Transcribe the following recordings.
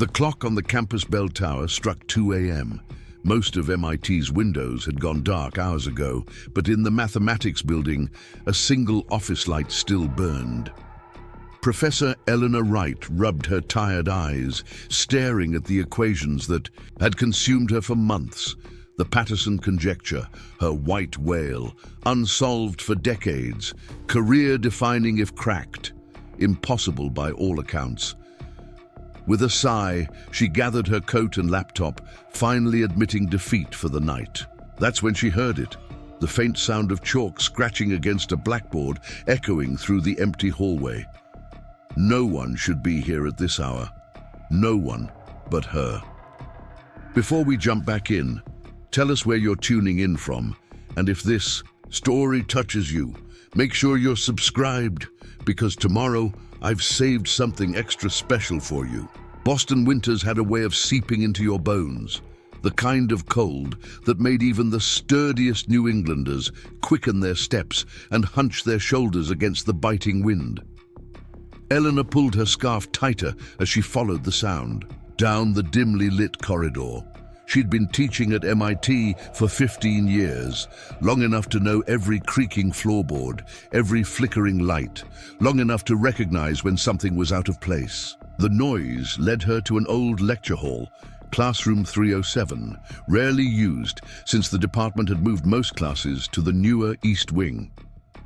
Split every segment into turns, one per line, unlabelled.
The clock on the campus bell tower struck 2 a.m. Most of MIT's windows had gone dark hours ago, but in the mathematics building, a single office light still burned. Professor Eleanor Wright rubbed her tired eyes, staring at the equations that had consumed her for months. The Patterson Conjecture, her white whale, unsolved for decades, career-defining if cracked, impossible by all accounts. With a sigh, she gathered her coat and laptop, finally admitting defeat for the night. That's when she heard it, the faint sound of chalk scratching against a blackboard echoing through the empty hallway. No one should be here at this hour. No one but her. Before we jump back in, tell us where you're tuning in from, and if this story touches you, make sure you're subscribed, because tomorrow I've saved something extra special for you. Boston winters had a way of seeping into your bones, the kind of cold that made even the sturdiest New Englanders quicken their steps and hunch their shoulders against the biting wind. Eleanor pulled her scarf tighter as she followed the sound, down the dimly lit corridor. She'd been teaching at MIT for 15 years, long enough to know every creaking floorboard, every flickering light, long enough to recognize when something was out of place. The noise led her to an old lecture hall, Classroom 307, rarely used since the department had moved most classes to the newer East Wing.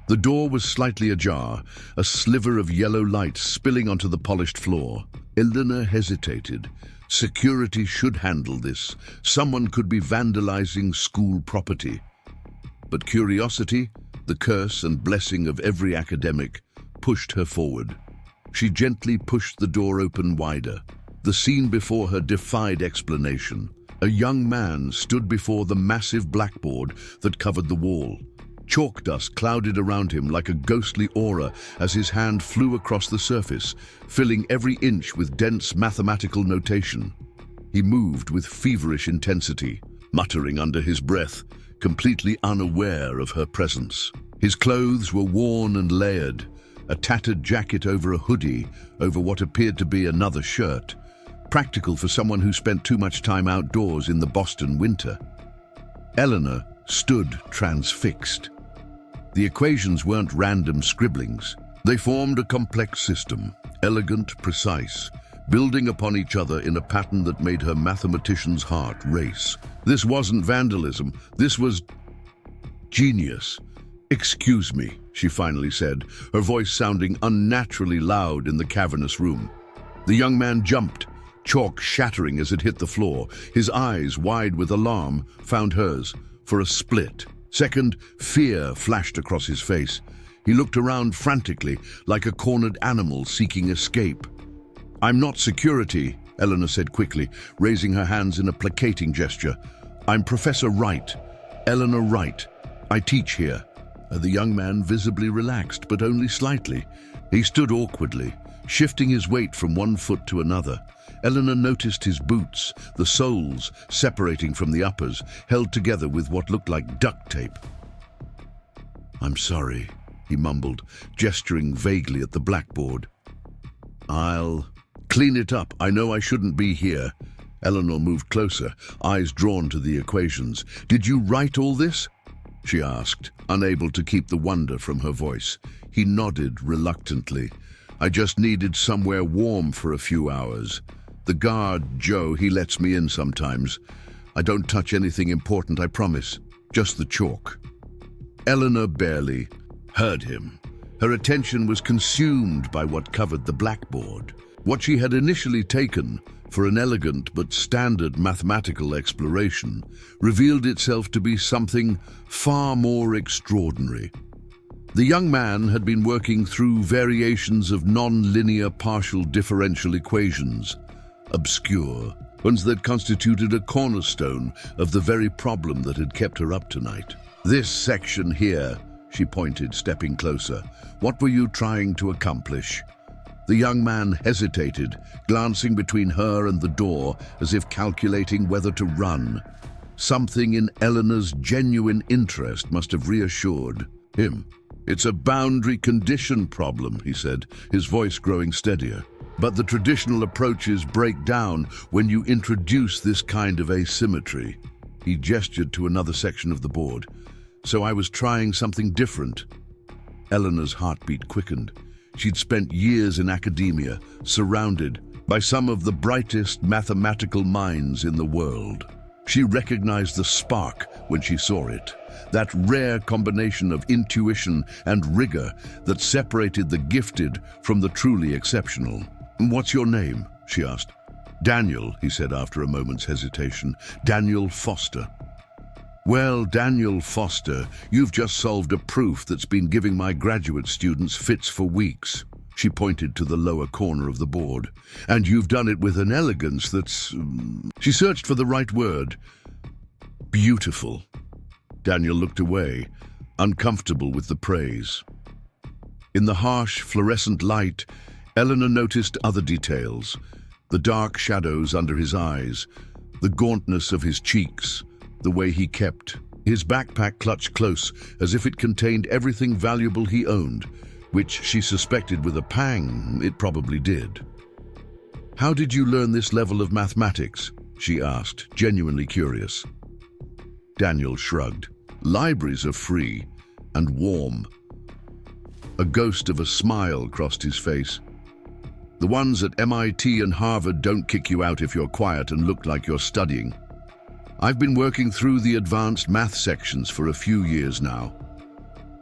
The door was slightly ajar, a sliver of yellow light spilling onto the polished floor. Eleanor hesitated. Security should handle this. Someone could be vandalizing school property. But curiosity, the curse and blessing of every academic, pushed her forward. She gently pushed the door open wider. The scene before her defied explanation. A young man stood before the massive blackboard that covered the wall. Chalk dust clouded around him like a ghostly aura as his hand flew across the surface, filling every inch with dense mathematical notation. He moved with feverish intensity, muttering under his breath, completely unaware of her presence. His clothes were worn and layered, a tattered jacket over a hoodie, over what appeared to be another shirt, practical for someone who spent too much time outdoors in the Boston winter. Eleanor stood transfixed. The equations weren't random scribblings. They formed a complex system, elegant, precise, building upon each other in a pattern that made her mathematician's heart race. This wasn't vandalism, this was genius. "Excuse me," she finally said, her voice sounding unnaturally loud in the cavernous room. The young man jumped, chalk shattering as it hit the floor. His eyes, wide with alarm, found hers. For a split second, fear flashed across his face. He looked around frantically, like a cornered animal seeking escape. "I'm not security," Eleanor said quickly, raising her hands in a placating gesture. "I'm Professor Wright, Eleanor Wright. I teach here." The young man visibly relaxed, but only slightly. He stood awkwardly, shifting his weight from one foot to another. Eleanor noticed his boots, the soles separating from the uppers, held together with what looked like duct tape. "I'm sorry," he mumbled, gesturing vaguely at the blackboard. "I'll clean it up. I know I shouldn't be here." Eleanor moved closer, eyes drawn to the equations. "Did you write all this?" she asked, unable to keep the wonder from her voice. He nodded reluctantly. "I just needed somewhere warm for a few hours. The guard, Joe, he lets me in sometimes. I don't touch anything important, I promise. Just the chalk." Eleanor barely heard him. Her attention was consumed by what covered the blackboard. What she had initially taken for an elegant but standard mathematical exploration revealed itself to be something far more extraordinary. The young man had been working through variations of non-linear partial differential equations, obscure, ones that constituted a cornerstone of the very problem that had kept her up tonight. "This section here," she pointed, stepping closer. "What were you trying to accomplish?" The young man hesitated, glancing between her and the door as if calculating whether to run. Something in Eleanor's genuine interest must have reassured him. "It's a boundary condition problem," he said, his voice growing steadier. But the traditional approaches break down when you introduce this kind of asymmetry. He gestured to another section of the board. So I was trying something different. Eleanor's heartbeat quickened. She'd spent years in academia, surrounded by some of the brightest mathematical minds in the world. She recognized the spark when she saw it, that rare combination of intuition and rigor that separated the gifted from the truly exceptional. "What's your name?" she asked. "Daniel," he said after a moment's hesitation. "Daniel Foster." "Well, Daniel Foster, you've just solved a proof that's been giving my graduate students fits for weeks." She pointed to the lower corner of the board. "And you've done it with an elegance that's..." She searched for the right word. "Beautiful." Daniel looked away, uncomfortable with the praise. In the harsh, fluorescent light, Eleanor noticed other details. The dark shadows under his eyes, the gauntness of his cheeks, the way he kept his backpack clutched close as if it contained everything valuable he owned, which she suspected with a pang it probably did. "How did you learn this level of mathematics?" she asked, genuinely curious. Daniel shrugged. "Libraries are free and warm." A ghost of a smile crossed his face. "The ones at MIT and Harvard don't kick you out if you're quiet and look like you're studying. I've been working through the advanced math sections for a few years now."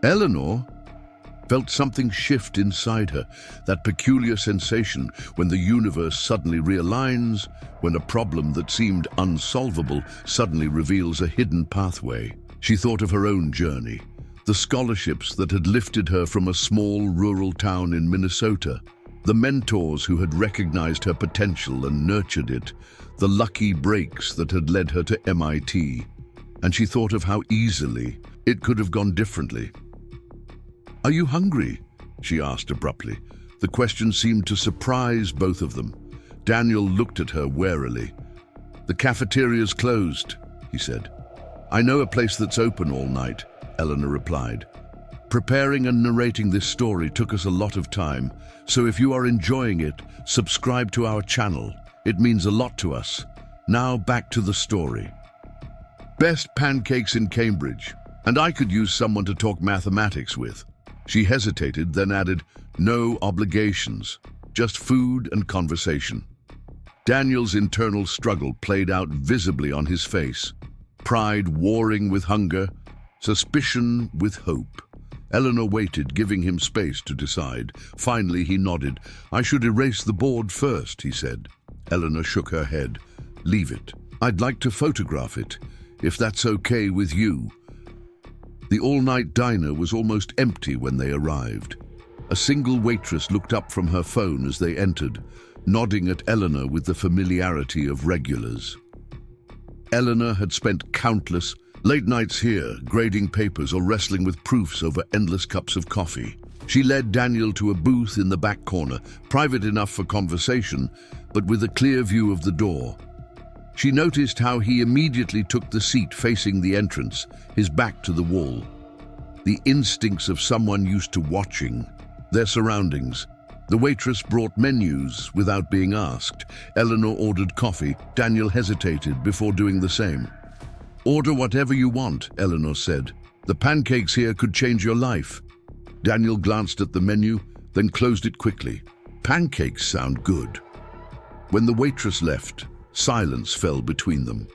Eleanor felt something shift inside her, that peculiar sensation when the universe suddenly realigns, when a problem that seemed unsolvable suddenly reveals a hidden pathway. She thought of her own journey, the scholarships that had lifted her from a small rural town in Minnesota, the mentors who had recognized her potential and nurtured it, the lucky breaks that had led her to MIT, and she thought of how easily it could have gone differently. "Are you hungry?" she asked abruptly. The question seemed to surprise both of them. Daniel looked at her warily. "The cafeteria's closed," he said. "I know a place that's open all night," Eleanor replied. "Preparing and narrating this story took us a lot of time, so if you are enjoying it, subscribe to our channel. It means a lot to us. Now back to the story. Best pancakes in Cambridge, and I could use someone to talk mathematics with." She hesitated, then added, "No obligations, just food and conversation." Daniel's internal struggle played out visibly on his face. Pride warring with hunger, suspicion with hope. Eleanor waited, giving him space to decide. Finally, he nodded. "I should erase the board first," he said. Eleanor shook her head. "Leave it. I'd like to photograph it, if that's okay with you." The all-night diner was almost empty when they arrived. A single waitress looked up from her phone as they entered, nodding at Eleanor with the familiarity of regulars. Eleanor had spent countless late nights here, grading papers or wrestling with proofs over endless cups of coffee. She led Daniel to a booth in the back corner, private enough for conversation, but with a clear view of the door. She noticed how he immediately took the seat facing the entrance, his back to the wall. The instincts of someone used to watching their surroundings. The waitress brought menus without being asked. Eleanor ordered coffee. Daniel hesitated before doing the same. "Order whatever you want," Eleanor said. "The pancakes here could change your life." Daniel glanced at the menu, then closed it quickly. Pancakes sound good. When the waitress left, silence fell between them.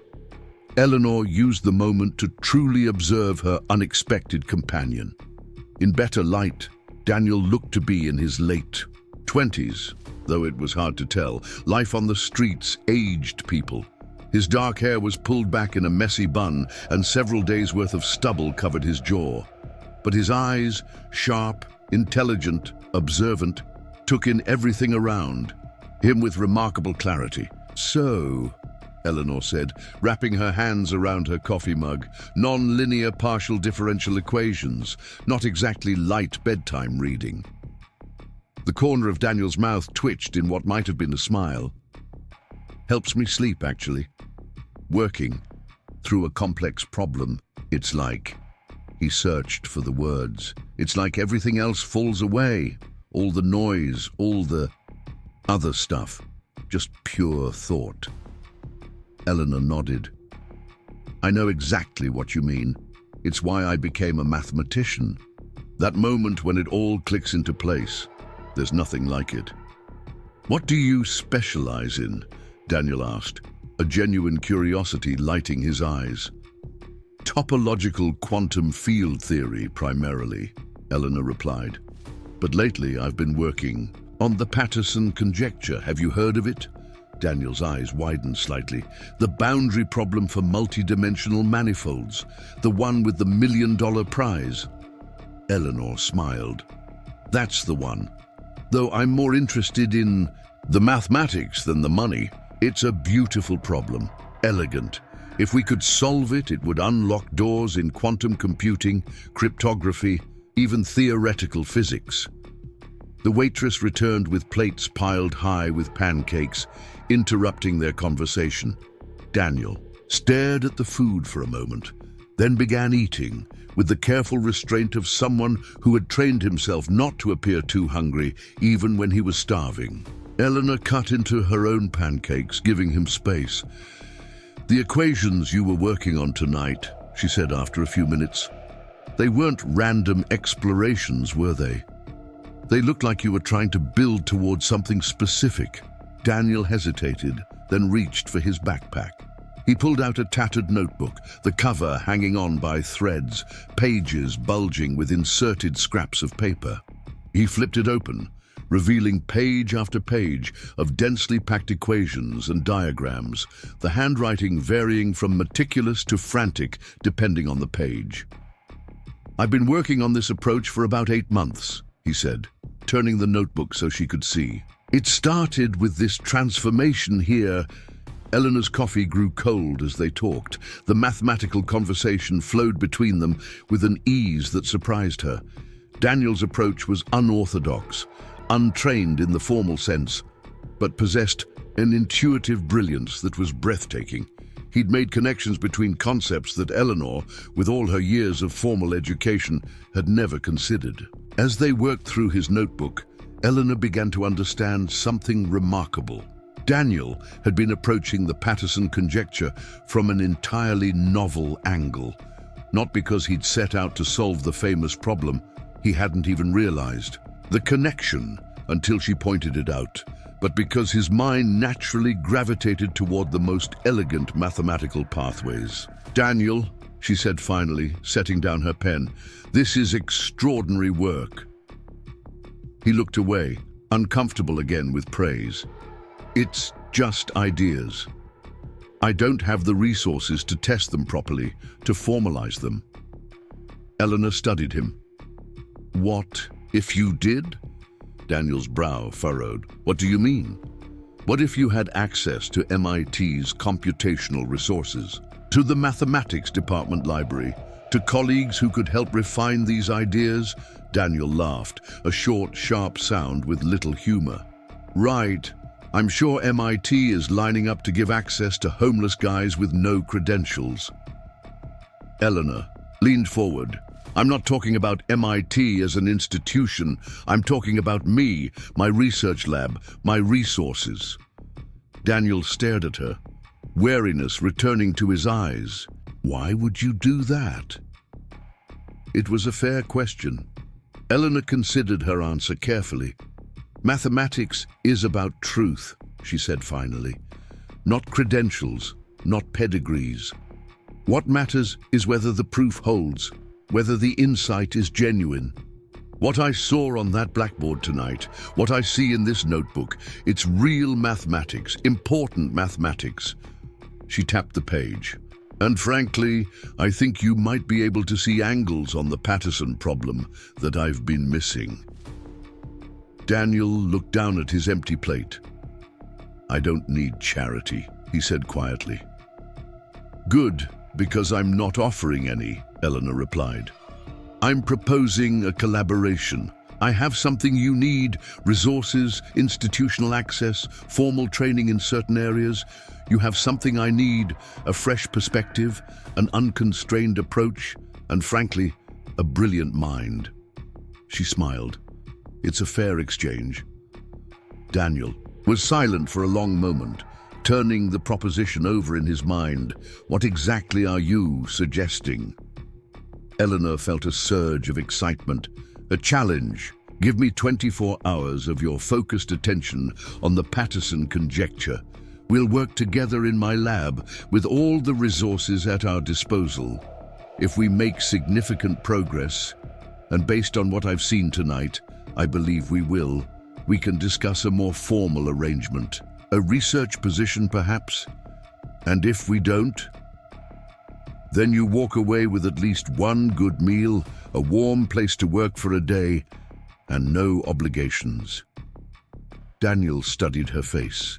Eleanor used the moment to truly observe her unexpected companion. In better light, Daniel looked to be in his late 20s, though it was hard to tell. Life on the streets aged people. His dark hair was pulled back in a messy bun, and several days' worth of stubble covered his jaw. But his eyes, sharp, intelligent, observant, took in everything around him with remarkable clarity. "So," Eleanor said, wrapping her hands around her coffee mug, "non-linear partial differential equations, not exactly light bedtime reading." The corner of Daniel's mouth twitched in what might have been a smile. "Helps me sleep, actually. Working through a complex problem, it's like..." He searched for the words. "It's like everything else falls away. All the noise, all the..." Other stuff, just pure thought. Eleanor nodded. I know exactly what you mean. It's why I became a mathematician. That moment when it all clicks into place. There's nothing like it. What do you specialize in? Daniel asked, a genuine curiosity lighting his eyes. Topological quantum field theory, primarily, Eleanor replied. But lately I've been working on the Patterson Conjecture. Have you heard of it? Daniel's eyes widened slightly. The boundary problem for multidimensional manifolds. The one with the $1 million prize. Eleanor smiled. That's the one. Though I'm more interested in the mathematics than the money. It's a beautiful problem. Elegant. If we could solve it, it would unlock doors in quantum computing, cryptography, even theoretical physics. The waitress returned with plates piled high with pancakes, interrupting their conversation. Daniel stared at the food for a moment, then began eating, with the careful restraint of someone who had trained himself not to appear too hungry, even when he was starving. Eleanor cut into her own pancakes, giving him space. The equations you were working on tonight, she said after a few minutes, they weren't random explorations, were they? They looked like you were trying to build towards something specific. Daniel hesitated, then reached for his backpack. He pulled out a tattered notebook, the cover hanging on by threads, pages bulging with inserted scraps of paper. He flipped it open, revealing page after page of densely packed equations and diagrams, the handwriting varying from meticulous to frantic depending on the page. I've been working on this approach for about 8 months, he said, turning the notebook so she could see. It started with this transformation here. Eleanor's coffee grew cold as they talked. The mathematical conversation flowed between them with an ease that surprised her. Daniel's approach was unorthodox, untrained in the formal sense, but possessed an intuitive brilliance that was breathtaking. He'd made connections between concepts that Eleanor, with all her years of formal education, had never considered. As they worked through his notebook, Eleanor began to understand something remarkable. Daniel had been approaching the Patterson Conjecture from an entirely novel angle, not because he'd set out to solve the famous problem he hadn't even realized the connection until she pointed it out, but because his mind naturally gravitated toward the most elegant mathematical pathways. Daniel, she said finally, setting down her pen, this is extraordinary work. He looked away, uncomfortable again with praise. It's just ideas. I don't have the resources to test them properly, to formalize them. Eleanor studied him. What if you did? Daniel's brow furrowed. What do you mean? What if you had access to MIT's computational resources, to the mathematics department library, to colleagues who could help refine these ideas? Daniel laughed, a short, sharp sound with little humor. Right. I'm sure MIT is lining up to give access to homeless guys with no credentials. Eleanor leaned forward. I'm not talking about MIT as an institution. I'm talking about me, my research lab, my resources. Daniel stared at her, wariness returning to his eyes. Why would you do that? It was a fair question. Eleanor considered her answer carefully. Mathematics is about truth, she said finally. Not credentials, not pedigrees. What matters is whether the proof holds, whether the insight is genuine. What I saw on that blackboard tonight, what I see in this notebook, it's real mathematics, important mathematics. She tapped the page. And frankly, I think you might be able to see angles on the Patterson problem that I've been missing. Daniel looked down at his empty plate. I don't need charity, he said quietly. Good, because I'm not offering any, Eleanor replied. I'm proposing a collaboration. I have something you need, resources, institutional access, formal training in certain areas. You have something I need, a fresh perspective, an unconstrained approach, and frankly, a brilliant mind. She smiled. It's a fair exchange. Daniel was silent for a long moment, turning the proposition over in his mind. What exactly are you suggesting? Eleanor felt a surge of excitement. A challenge. Give me 24 hours of your focused attention on the Patterson Conjecture. We'll work together in my lab with all the resources at our disposal. If we make significant progress, and based on what I've seen tonight, I believe we will, we can discuss a more formal arrangement. A research position, perhaps? And if we don't, then you walk away with at least one good meal, a warm place to work for a day, and no obligations. Daniel studied her face,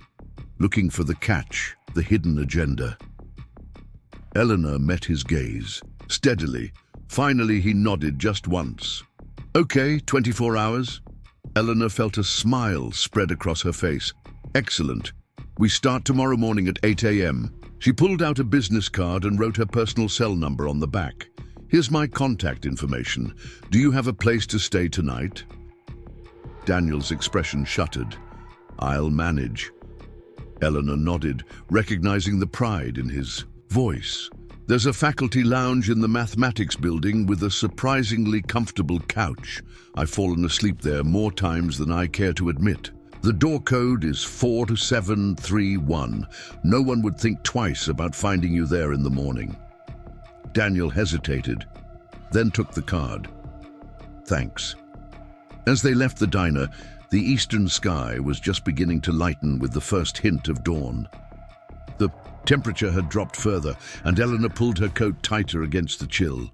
looking for the catch, the hidden agenda. Eleanor met his gaze, steadily. Finally, he nodded just once. Okay, 24 hours. Eleanor felt a smile spread across her face. Excellent. We start tomorrow morning at 8 a.m. She pulled out a business card and wrote her personal cell number on the back. Here's my contact information. Do you have a place to stay tonight? Daniel's expression shuttered. I'll manage. Eleanor nodded, recognizing the pride in his voice. There's a faculty lounge in the mathematics building with a surprisingly comfortable couch. I've fallen asleep there more times than I care to admit. The door code is 42731. No one would think twice about finding you there in the morning. Daniel hesitated, then took the card. Thanks. As they left the diner, the eastern sky was just beginning to lighten with the first hint of dawn. The temperature had dropped further, and Eleanor pulled her coat tighter against the chill.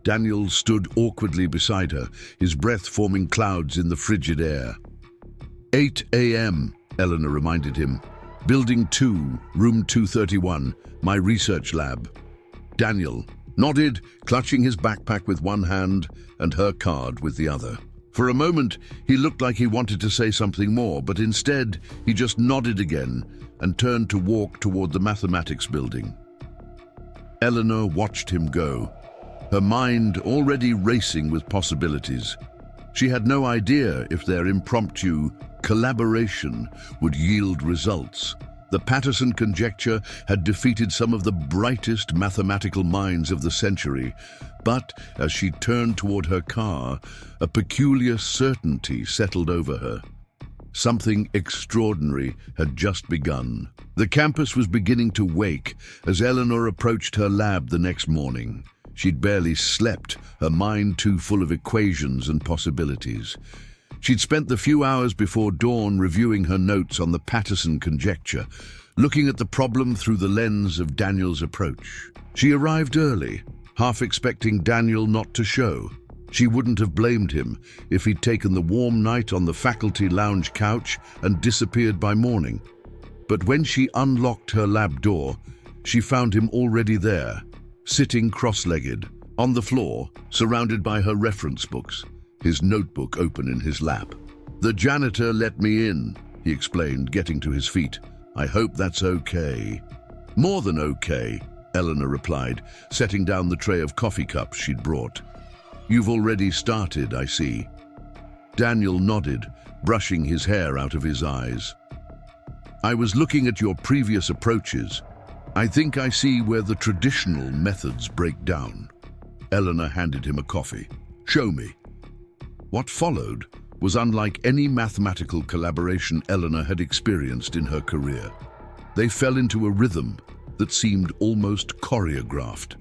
Daniel stood awkwardly beside her, his breath forming clouds in the frigid air. 8 a.m., Eleanor reminded him. Building 2, room 231, my research lab. Daniel nodded, clutching his backpack with one hand and her card with the other. For a moment, he looked like he wanted to say something more, but instead, he just nodded again and turned to walk toward the mathematics building. Eleanor watched him go, her mind already racing with possibilities. She had no idea if their impromptu collaboration would yield results. The Patterson Conjecture had defeated some of the brightest mathematical minds of the century, but as she turned toward her car, a peculiar certainty settled over her. Something extraordinary had just begun. The campus was beginning to wake as Eleanor approached her lab the next morning. She'd barely slept, her mind too full of equations and possibilities. She'd spent the few hours before dawn reviewing her notes on the Patterson Conjecture, looking at the problem through the lens of Daniel's approach. She arrived early, half expecting Daniel not to show. She wouldn't have blamed him if he'd taken the warm night on the faculty lounge couch and disappeared by morning. But when she unlocked her lab door, she found him already there, sitting cross-legged, on the floor, surrounded by her reference books, his notebook open in his lap. The janitor let me in, he explained, getting to his feet. I hope that's okay. More than okay, Eleanor replied, setting down the tray of coffee cups she'd brought. You've already started, I see. Daniel nodded, brushing his hair out of his eyes. I was looking at your previous approaches. I think I see where the traditional methods break down. Eleanor handed him a coffee. Show me. What followed was unlike any mathematical collaboration Eleanor had experienced in her career. They fell into a rhythm that seemed almost choreographed.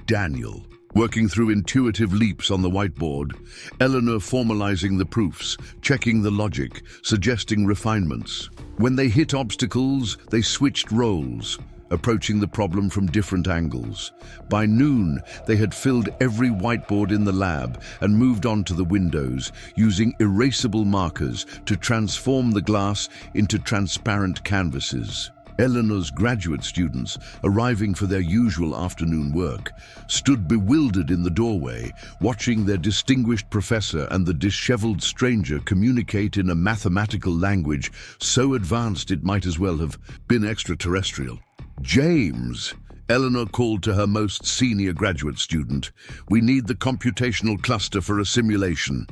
Daniel, working through intuitive leaps on the whiteboard, Eleanor formalizing the proofs, checking the logic, suggesting refinements. When they hit obstacles, they switched roles, approaching the problem from different angles. By noon, they had filled every whiteboard in the lab and moved on to the windows, using erasable markers to transform the glass into transparent canvases. Eleanor's graduate students, arriving for their usual afternoon work, stood bewildered in the doorway, watching their distinguished professor and the disheveled stranger communicate in a mathematical language so advanced it might as well have been extraterrestrial. James, Eleanor called to her most senior graduate student. We need the computational cluster for a simulation.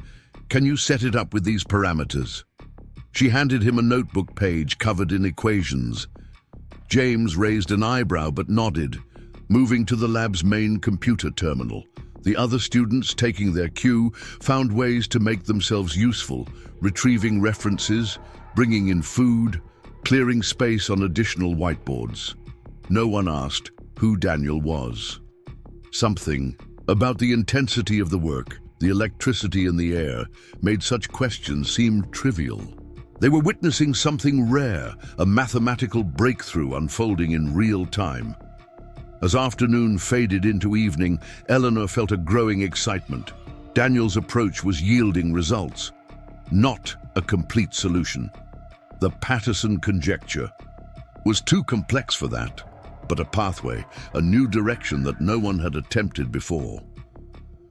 Can you set it up with these parameters? She handed him a notebook page covered in equations. James raised an eyebrow but nodded, moving to the lab's main computer terminal. The other students, taking their cue, found ways to make themselves useful, retrieving references, bringing in food, clearing space on additional whiteboards. No one asked who Daniel was. Something about the intensity of the work, the electricity in the air, made such questions seem trivial. They were witnessing something rare, a mathematical breakthrough unfolding in real time. As afternoon faded into evening, Eleanor felt a growing excitement. Daniel's approach was yielding results, not a complete solution. The Patterson Conjecture was too complex for that, but a pathway, a new direction that no one had attempted before.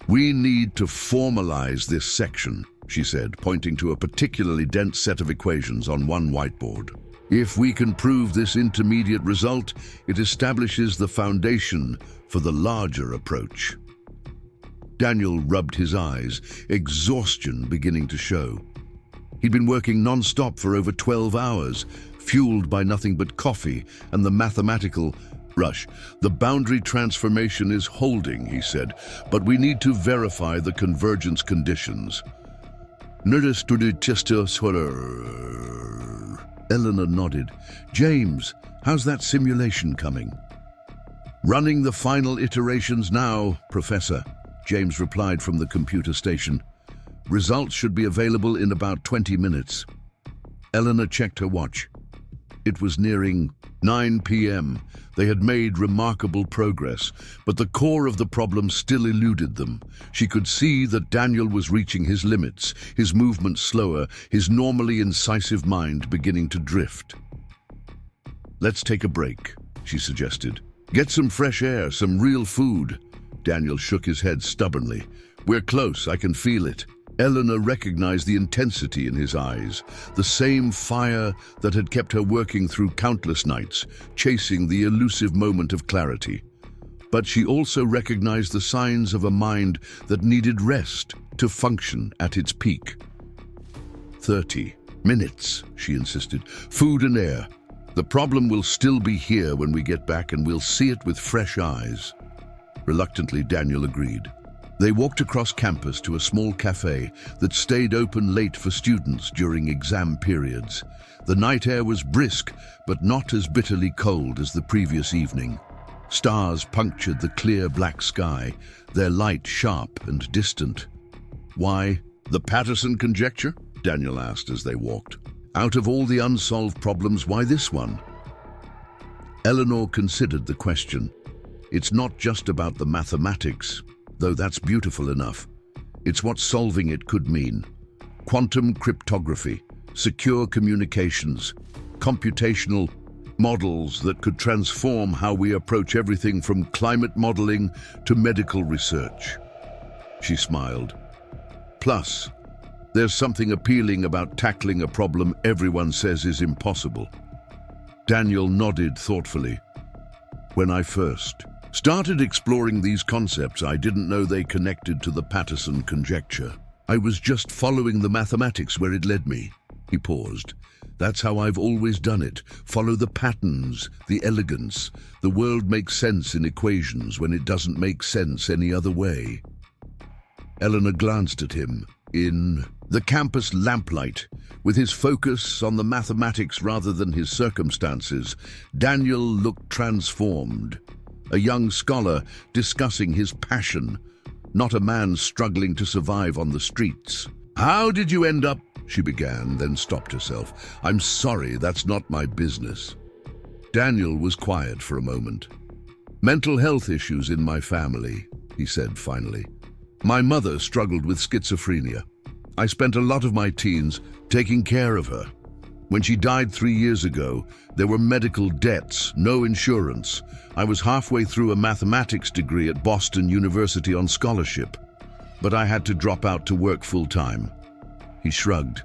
"We need to formalize this section," she said, pointing to a particularly dense set of equations on one whiteboard. "If we can prove this intermediate result, it establishes the foundation for the larger approach." Daniel rubbed his eyes, exhaustion beginning to show. He'd been working non-stop for over 12 hours, fueled by nothing but coffee and the mathematical rush. "The boundary transformation is holding," he said, "but we need to verify the convergence conditions." Eleanor nodded. "James, how's that simulation coming?" "Running the final iterations now, Professor," James replied from the computer station. "Results should be available in about 20 minutes. Eleanor checked her watch. It was nearing 9 p.m. They had made remarkable progress, but the core of the problem still eluded them. She could see that Daniel was reaching his limits, his movements slower, his normally incisive mind beginning to drift. "Let's take a break," she suggested. "Get some fresh air, some real food." Daniel shook his head stubbornly. "We're close, I can feel it." Eleanor recognized the intensity in his eyes, the same fire that had kept her working through countless nights, chasing the elusive moment of clarity. But she also recognized the signs of a mind that needed rest to function at its peak. 30 minutes, she insisted. "Food and air. The problem will still be here when we get back, and we'll see it with fresh eyes." Reluctantly, Daniel agreed. They walked across campus to a small cafe that stayed open late for students during exam periods. The night air was brisk, but not as bitterly cold as the previous evening. Stars punctured the clear black sky, their light sharp and distant. "Why, the Patterson Conjecture?" Daniel asked as they walked. "Out of all the unsolved problems, why this one?" Eleanor considered the question. It's not just about the mathematics, though that's beautiful enough. It's what solving it could mean. Quantum cryptography, secure communications, computational models that could transform how we approach everything from climate modeling to medical research. She smiled. "Plus, there's something appealing about tackling a problem everyone says is impossible." Daniel nodded thoughtfully. "When I first started exploring these concepts, I didn't know they connected to the Patterson Conjecture. I was just following the mathematics where it led me." He paused. "That's how I've always done it. Follow the patterns, the elegance. The world makes sense in equations when it doesn't make sense any other way." Eleanor glanced at him. In the campus lamplight, with his focus on the mathematics rather than his circumstances, Daniel looked transformed. A young scholar discussing his passion, not a man struggling to survive on the streets. "How did you end up?" she began, then stopped herself. "I'm sorry, that's not my business." Daniel was quiet for a moment. "Mental health issues in my family," he said finally. "My mother struggled with schizophrenia. I spent a lot of my teens taking care of her. When she died 3 years ago, there were medical debts, no insurance. I was halfway through a mathematics degree at Boston University on scholarship, but I had to drop out to work full-time." He shrugged.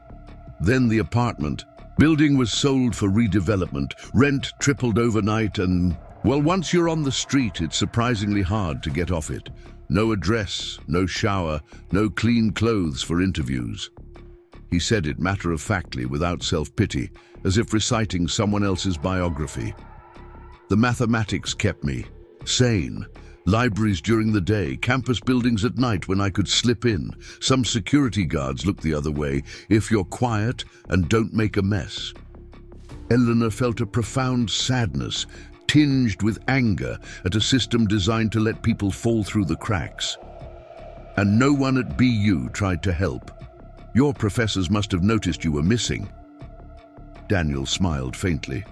"Then the apartment building was sold for redevelopment. Rent tripled overnight and, well, once you're on the street, it's surprisingly hard to get off it. No address, no shower, no clean clothes for interviews." He said it matter-of-factly, without self-pity, as if reciting someone else's biography. The mathematics kept me sane. Libraries during the day, campus buildings at night when I could slip in. Some security guards look the other way if you're quiet and don't make a mess. Eleanor felt a profound sadness, tinged with anger at a system designed to let people fall through the cracks. And no one at BU tried to help. Your professors must have noticed you were missing. Daniel smiled faintly.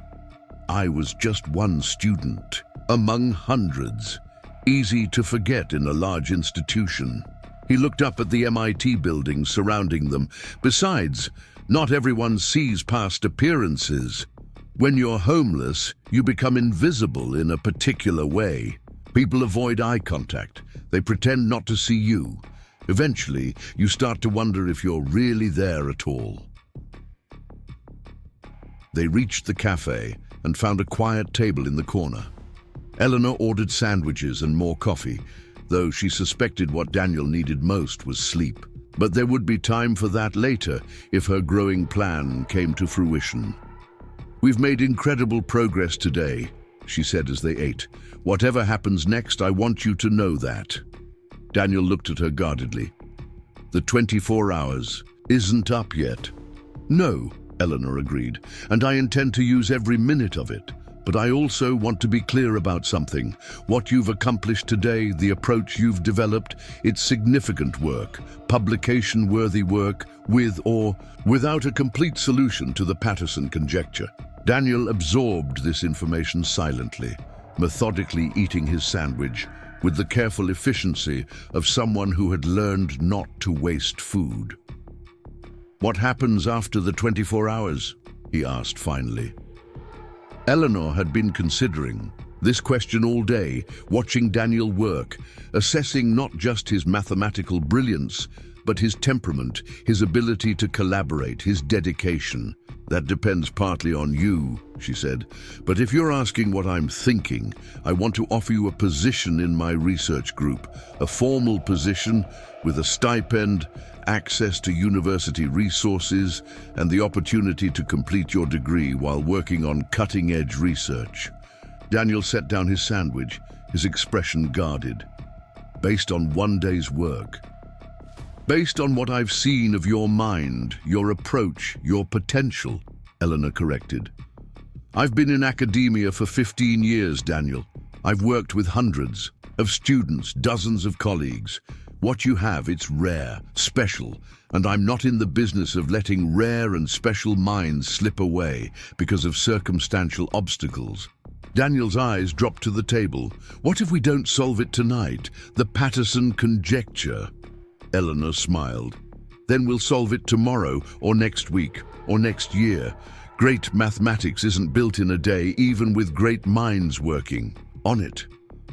I was just one student, among hundreds. Easy to forget in a large institution. He looked up at the MIT buildings surrounding them. Besides, not everyone sees past appearances. When you're homeless, you become invisible in a particular way. People avoid eye contact. They pretend not to see you. Eventually, you start to wonder if you're really there at all. They reached the cafe and found a quiet table in the corner. Eleanor ordered sandwiches and more coffee, though she suspected what Daniel needed most was sleep. But there would be time for that later if her growing plan came to fruition. We've made incredible progress today, she said as they ate. Whatever happens next, I want you to know that. Daniel looked at her guardedly. The 24 hours isn't up yet. No, Eleanor agreed, and I intend to use every minute of it. But I also want to be clear about something. What you've accomplished today, the approach you've developed, it's significant work, publication-worthy work, with or without a complete solution to the Patterson Conjecture. Daniel absorbed this information silently, methodically eating his sandwich, with the careful efficiency of someone who had learned not to waste food. What happens after the 24 hours? He asked finally. Eleanor had been considering this question all day, watching Daniel work, assessing not just his mathematical brilliance, but his temperament, his ability to collaborate, his dedication. That depends partly on you, she said. But if you're asking what I'm thinking, I want to offer you a position in my research group, a formal position with a stipend, access to university resources, and the opportunity to complete your degree while working on cutting-edge research. Daniel set down his sandwich, his expression guarded. Based on one day's work. Based on what I've seen of your mind, your approach, your potential, Eleanor corrected. I've been in academia for 15 years, Daniel. I've worked with hundreds of students, dozens of colleagues. What you have, it's rare, special, and I'm not in the business of letting rare and special minds slip away because of circumstantial obstacles. Daniel's eyes dropped to the table. What if we don't solve it tonight? The Patterson Conjecture. Eleanor smiled. Then we'll solve it tomorrow, or next week, or next year. Great mathematics isn't built in a day, even with great minds working on it.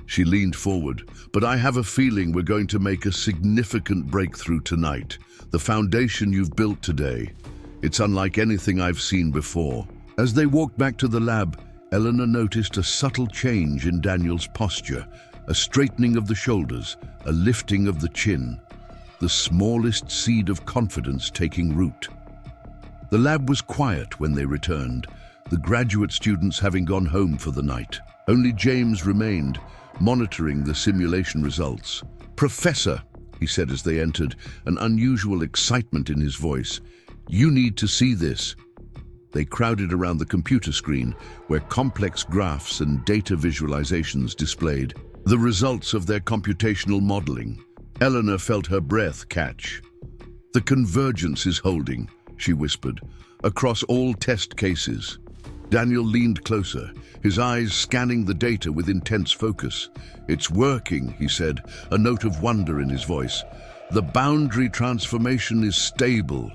She leaned forward. But I have a feeling we're going to make a significant breakthrough tonight. The foundation you've built today, it's unlike anything I've seen before. As they walked back to the lab, Eleanor noticed a subtle change in Daniel's posture, a straightening of the shoulders, a lifting of the chin. The smallest seed of confidence taking root. The lab was quiet when they returned, the graduate students having gone home for the night. Only James remained, monitoring the simulation results. "Professor," he said as they entered, an unusual excitement in his voice, "you need to see this." They crowded around the computer screen, where complex graphs and data visualizations displayed the results of their computational modeling. Eleanor felt her breath catch. "The convergence is holding," she whispered, "across all test cases." Daniel leaned closer, his eyes scanning the data with intense focus. "It's working," he said, a note of wonder in his voice. "The boundary transformation is stable."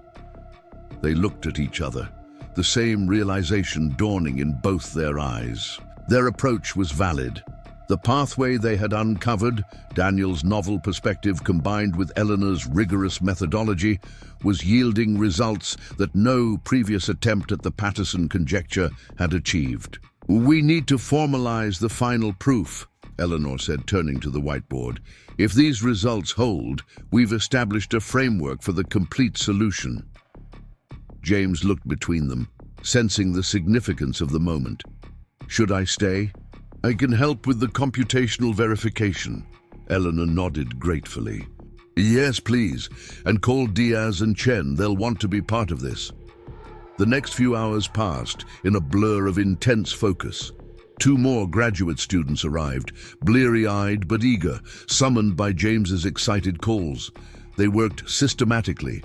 They looked at each other, the same realization dawning in both their eyes. Their approach was valid. The pathway they had uncovered, Daniel's novel perspective combined with Eleanor's rigorous methodology, was yielding results that no previous attempt at the Patterson Conjecture had achieved. "We need to formalize the final proof," Eleanor said, turning to the whiteboard. "If these results hold, we've established a framework for the complete solution." James looked between them, sensing the significance of the moment. Should I stay? I can help with the computational verification. Eleanor nodded gratefully. Yes, please, and call Diaz and Chen. They'll want to be part of this. The next few hours passed in a blur of intense focus. 2 more graduate students arrived, bleary-eyed but eager, summoned by James's excited calls. They worked systematically,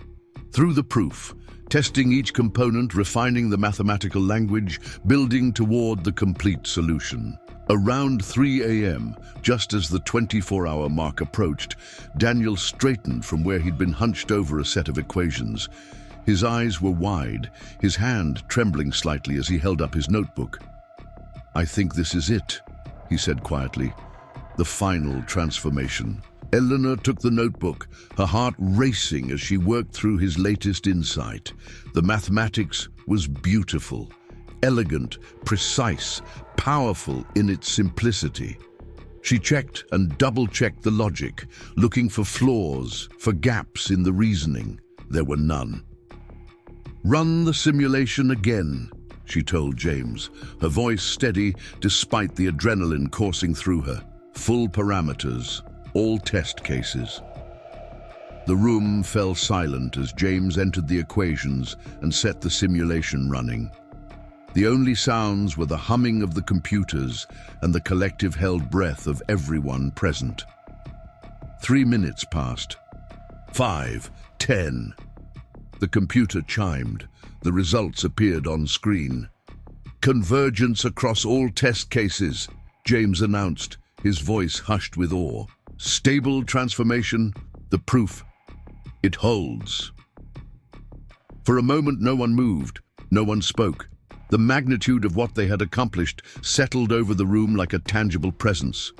through the proof, testing each component, refining the mathematical language, building toward the complete solution. Around 3 a.m., just as the 24-hour mark approached, Daniel straightened from where he'd been hunched over a set of equations. His eyes were wide, his hand trembling slightly as he held up his notebook. I think this is it, he said quietly. The final transformation. Eleanor took the notebook, her heart racing as she worked through his latest insight. The mathematics was beautiful, elegant, precise, powerful in its simplicity. She checked and double-checked the logic, looking for flaws, for gaps in the reasoning. There were none. Run the simulation again, she told James, her voice steady despite the adrenaline coursing through her. Full parameters, all test cases. The room fell silent as James entered the equations and set the simulation running. The only sounds were the humming of the computers and the collective held breath of everyone present. 3 minutes passed. 5, 10. The computer chimed. The results appeared on screen. Convergence across all test cases, James announced, his voice hushed with awe. Stable transformation, the proof. It holds. For a moment, no one moved, no one spoke. The magnitude of what they had accomplished settled over the room like a tangible presence.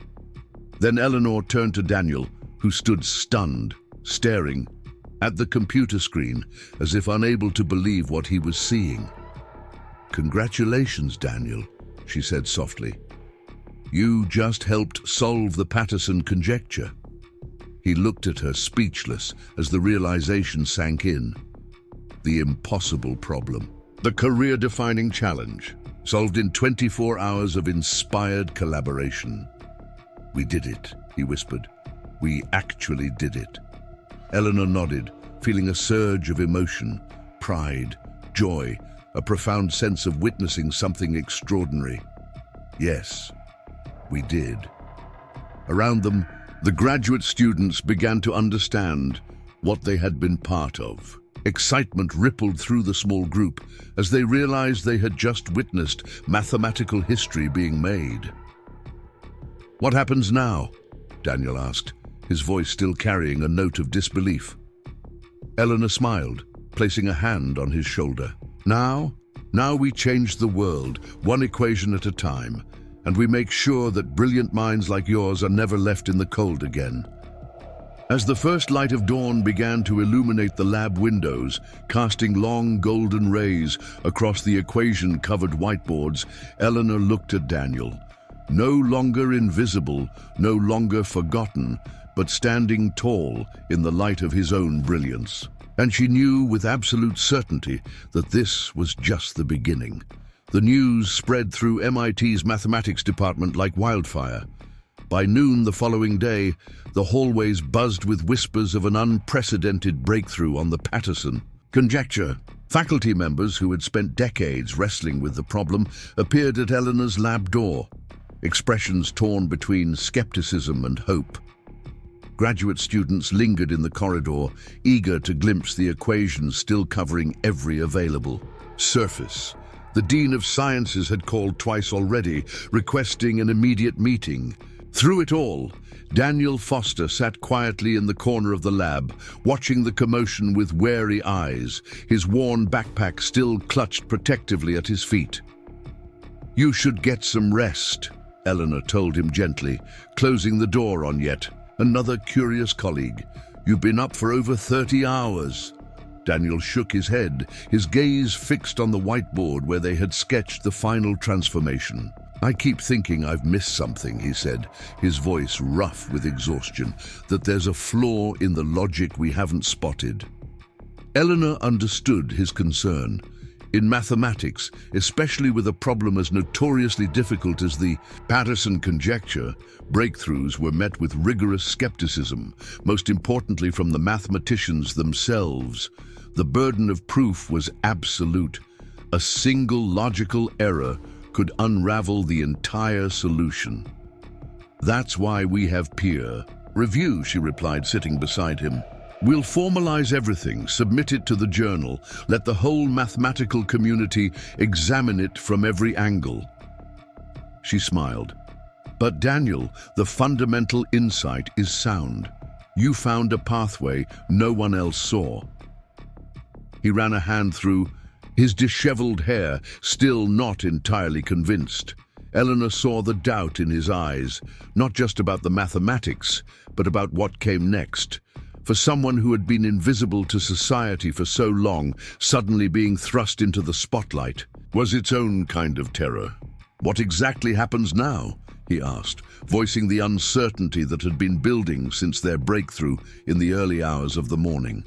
Then Eleanor turned to Daniel, who stood stunned, staring at the computer screen as if unable to believe what he was seeing. Congratulations, Daniel, she said softly. You just helped solve the Patterson Conjecture. He looked at her, speechless, as the realization sank in. The impossible problem. The career-defining challenge, solved in 24 hours of inspired collaboration. We did it, he whispered. We actually did it. Eleanor nodded, feeling a surge of emotion, pride, joy, a profound sense of witnessing something extraordinary. Yes, we did. Around them, the graduate students began to understand what they had been part of. Excitement rippled through the small group as they realized they had just witnessed mathematical history being made. What happens now? Daniel asked, his voice still carrying a note of disbelief. Eleanor smiled, placing a hand on his shoulder. Now we change the world, one equation at a time, and we make sure that brilliant minds like yours are never left in the cold again. As the first light of dawn began to illuminate the lab windows, casting long golden rays across the equation-covered whiteboards, Eleanor looked at Daniel. No longer invisible, no longer forgotten, but standing tall in the light of his own brilliance. And she knew with absolute certainty that this was just the beginning. The news spread through MIT's mathematics department like wildfire. By noon the following day, the hallways buzzed with whispers of an unprecedented breakthrough on the Patterson Conjecture. Faculty members who had spent decades wrestling with the problem appeared at Eleanor's lab door, expressions torn between skepticism and hope. Graduate students lingered in the corridor, eager to glimpse the equations still covering every available surface. The Dean of Sciences had called twice already, requesting an immediate meeting. Through it all, Daniel Foster sat quietly in the corner of the lab, watching the commotion with wary eyes, his worn backpack still clutched protectively at his feet. You should get some rest, Eleanor told him gently, closing the door on yet another curious colleague. You've been up for over 30 hours. Daniel shook his head, his gaze fixed on the whiteboard where they had sketched the final transformation. I keep thinking I've missed something, he said, his voice rough with exhaustion, that there's a flaw in the logic we haven't spotted. Eleanor understood his concern. In mathematics, especially with a problem as notoriously difficult as the Patterson Conjecture, breakthroughs were met with rigorous skepticism, most importantly from the mathematicians themselves. The burden of proof was absolute. A single logical error could unravel the entire solution. "That's why we have peer review," she replied, sitting beside him. "We'll formalize everything, submit it to the journal, let the whole mathematical community examine it from every angle." She smiled. "But Daniel, the fundamental insight is sound. You found a pathway no one else saw." He ran a hand through his disheveled hair, still not entirely convinced. Eleanor saw the doubt in his eyes, not just about the mathematics, but about what came next. For someone who had been invisible to society for so long, suddenly being thrust into the spotlight was its own kind of terror. "What exactly happens now?" he asked, voicing the uncertainty that had been building since their breakthrough in the early hours of the morning.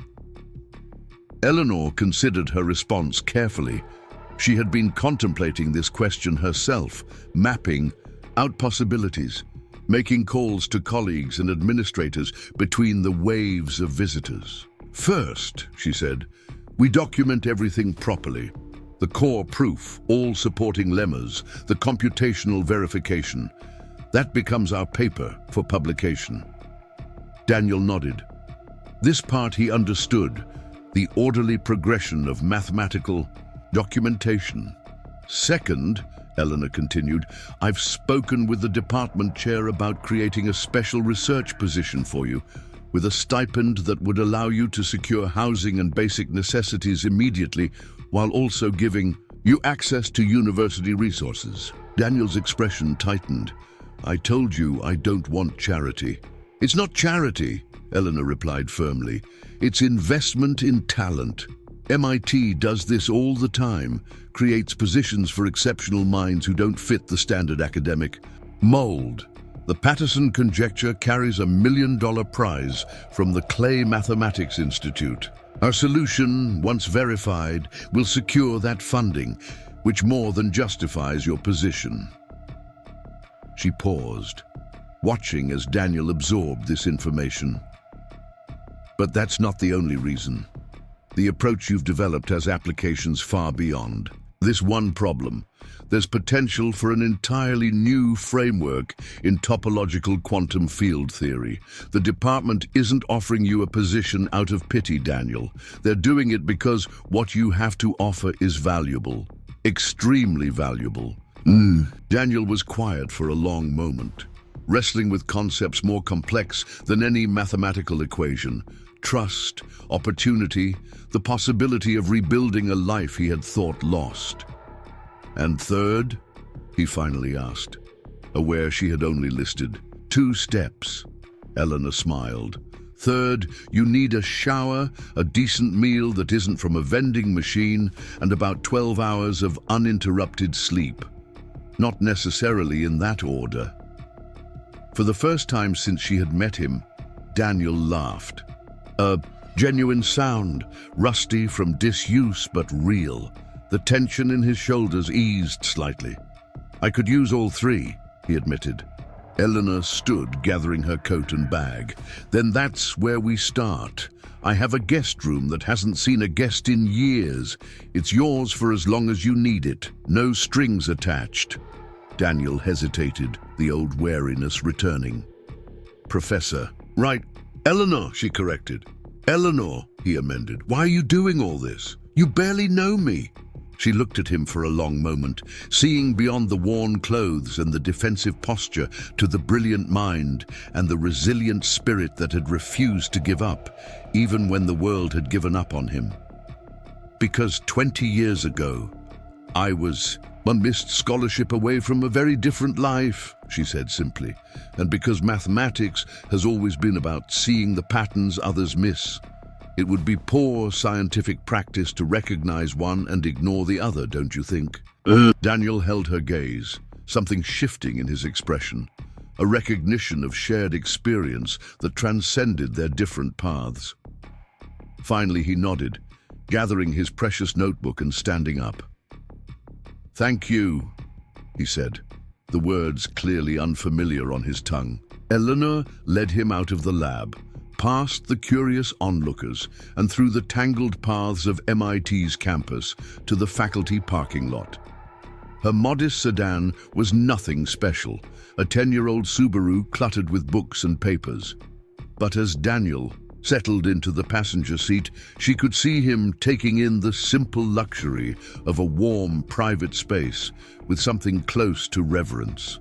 Eleanor considered her response carefully. She had been contemplating this question herself, mapping out possibilities, making calls to colleagues and administrators between the waves of visitors. "First," she said, "we document everything properly. The core proof, all supporting lemmas, the computational verification. That becomes our paper for publication." Daniel nodded. This part he understood, the orderly progression of mathematical documentation. "Second," Eleanor continued, "I've spoken with the department chair about creating a special research position for you, with a stipend that would allow you to secure housing and basic necessities immediately, while also giving you access to university resources." Daniel's expression tightened. "I told you I don't want charity." "It's not charity," Eleanor replied firmly. "It's investment in talent. MIT does this all the time, creates positions for exceptional minds who don't fit the standard academic mold. The Patterson Conjecture carries a $1 million prize from the Clay Mathematics Institute. Our solution, once verified, will secure that funding, which more than justifies your position." She paused, watching as Daniel absorbed this information. "But that's not the only reason. The approach you've developed has applications far beyond this one problem. There's potential for an entirely new framework in topological quantum field theory. The department isn't offering you a position out of pity, Daniel. They're doing it because what you have to offer is valuable, extremely valuable." Daniel was quiet for a long moment, wrestling with concepts more complex than any mathematical equation. Trust, opportunity, the possibility of rebuilding a life he had thought lost. "And third?" he finally asked, aware she had only listed 2 steps. Eleanor smiled. "Third, you need a shower, a decent meal that isn't from a vending machine, and about 12 hours of uninterrupted sleep. Not necessarily in that order." For the first time since she had met him, Daniel laughed. A genuine sound, rusty from disuse but real. The tension in his shoulders eased slightly. "I could use all 3, he admitted. Eleanor stood, gathering her coat and bag. "Then that's where we start. I have a guest room that hasn't seen a guest in years. It's yours for as long as you need it. No strings attached." Daniel hesitated, the old wariness returning. "Professor Wright." "Eleanor," she corrected. "Eleanor," he amended. "Why are you doing all this? You barely know me." She looked at him for a long moment, seeing beyond the worn clothes and the defensive posture to the brilliant mind and the resilient spirit that had refused to give up, even when the world had given up on him. "Because 20 years ago, I was one missed scholarship away from a very different life," she said simply. "And because mathematics has always been about seeing the patterns others miss. It would be poor scientific practice to recognize one and ignore the other, don't you think?" Daniel held her gaze, something shifting in his expression, a recognition of shared experience that transcended their different paths. Finally he nodded, gathering his precious notebook and standing up. "Thank you," he said, the words clearly unfamiliar on his tongue. Eleanor led him out of the lab, past the curious onlookers and through the tangled paths of MIT's campus to the faculty parking lot. Her modest sedan was nothing special, a 10-year-old Subaru cluttered with books and papers. But as Daniel settled into the passenger seat, she could see him taking in the simple luxury of a warm, private space with something close to reverence.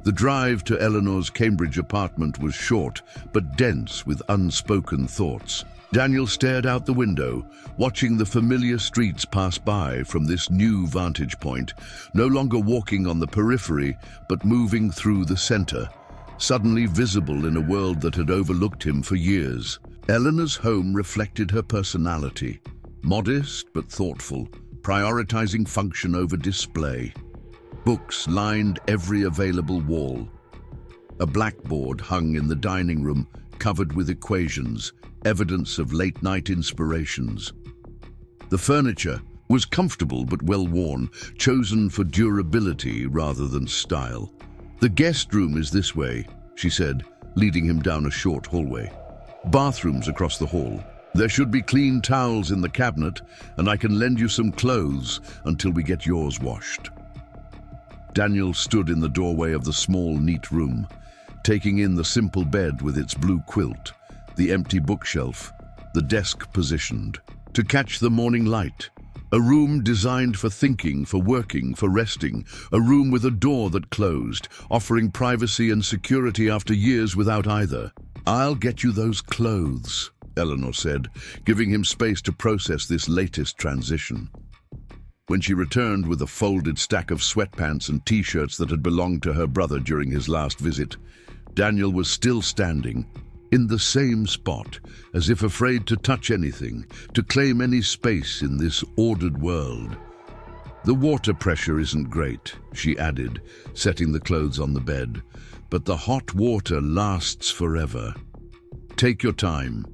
The drive to Eleanor's Cambridge apartment was short, but dense with unspoken thoughts. Daniel stared out the window, watching the familiar streets pass by from this new vantage point, no longer walking on the periphery, but moving through the center, suddenly visible in a world that had overlooked him for years. Eleanor's home reflected her personality, modest but thoughtful, prioritizing function over display. Books lined every available wall. A blackboard hung in the dining room, covered with equations, evidence of late-night inspirations. The furniture was comfortable but well-worn, chosen for durability rather than style. "The guest room is this way," she said, leading him down a short hallway. "Bathrooms across the hall. There should be clean towels in the cabinet, and I can lend you some clothes until we get yours washed." Daniel stood in the doorway of the small, neat room, taking in the simple bed with its blue quilt, the empty bookshelf, the desk positioned to catch the morning light. A room designed for thinking, for working, for resting. A room with a door that closed, offering privacy and security after years without either. "I'll get you those clothes," Eleanor said, giving him space to process this latest transition. When she returned with a folded stack of sweatpants and t-shirts that had belonged to her brother during his last visit, Daniel was still standing, in the same spot, as if afraid to touch anything, to claim any space in this ordered world. "The water pressure isn't great," she added, setting the clothes on the bed, "but the hot water lasts forever. Take your time."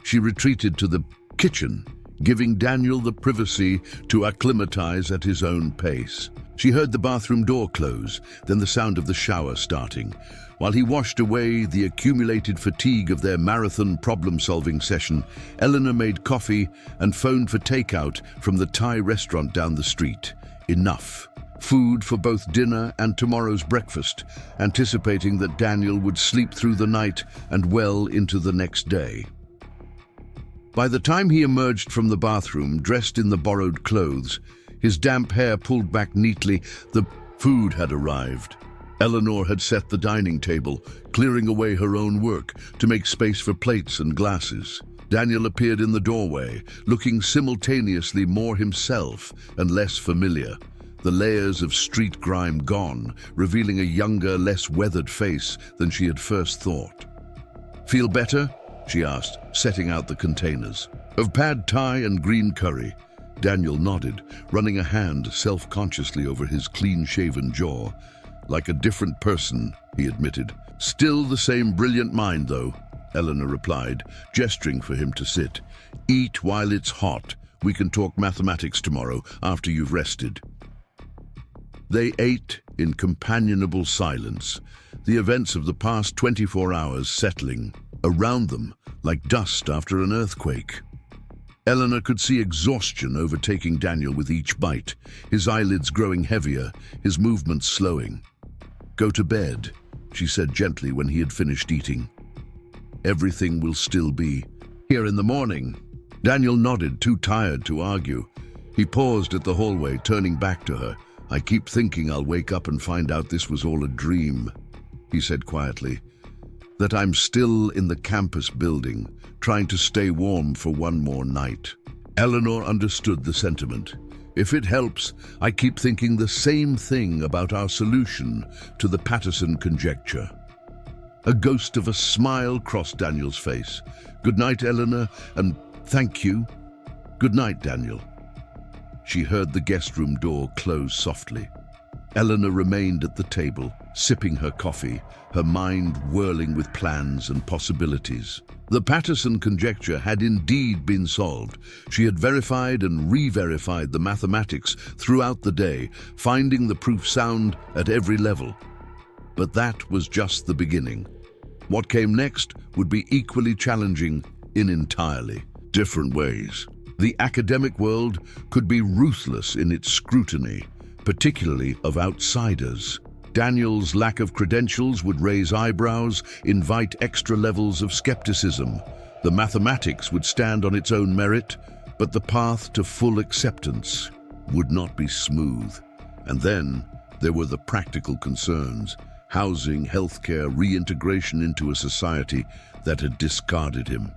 She retreated to the kitchen, giving Daniel the privacy to acclimatize at his own pace. She heard the bathroom door close, then the sound of the shower starting. While he washed away the accumulated fatigue of their marathon problem-solving session, Eleanor made coffee and phoned for takeout from the Thai restaurant down the street. Enough. Food for both dinner and tomorrow's breakfast, anticipating that Daniel would sleep through the night and well into the next day. By the time he emerged from the bathroom, dressed in the borrowed clothes, his damp hair pulled back neatly, the food had arrived. Eleanor had set the dining table, clearing away her own work to make space for plates and glasses. Daniel appeared in the doorway, looking simultaneously more himself and less familiar, the layers of street grime gone, revealing a younger, less weathered face than she had first thought. "Feel better?" she asked, setting out the containers. "Of pad thai and green curry." Daniel nodded, running a hand self-consciously over his clean-shaven jaw. "Like a different person," he admitted. "Still the same brilliant mind, though," Eleanor replied, gesturing for him to sit. "Eat while it's hot. We can talk mathematics tomorrow, after you've rested." They ate in companionable silence, the events of the past 24 hours settling around them like dust after an earthquake. Eleanor could see exhaustion overtaking Daniel with each bite, his eyelids growing heavier, his movements slowing. "Go to bed," she said gently when he had finished eating. "Everything will still be here in the morning." Daniel nodded, too tired to argue. He paused at the hallway, turning back to her. "I keep thinking I'll wake up and find out this was all a dream," he said quietly. "That I'm still in the campus building, trying to stay warm for one more night." Eleanor understood the sentiment. "If it helps, I keep thinking the same thing about our solution to the Patterson Conjecture." A ghost of a smile crossed Daniel's face. "Good night, Eleanor, and thank you." "Good night, Daniel." She heard the guest room door close softly. Eleanor remained at the table, sipping her coffee, her mind whirling with plans and possibilities. The Patterson conjecture had indeed been solved. She had verified and re-verified the mathematics throughout the day, finding the proof sound at every level. But that was just the beginning. What came next would be equally challenging in entirely different ways. The academic world could be ruthless in its scrutiny, particularly of outsiders. Daniel's lack of credentials would raise eyebrows, invite extra levels of skepticism. The mathematics would stand on its own merit, but the path to full acceptance would not be smooth. And then there were the practical concerns: housing, healthcare, reintegration into a society that had discarded him.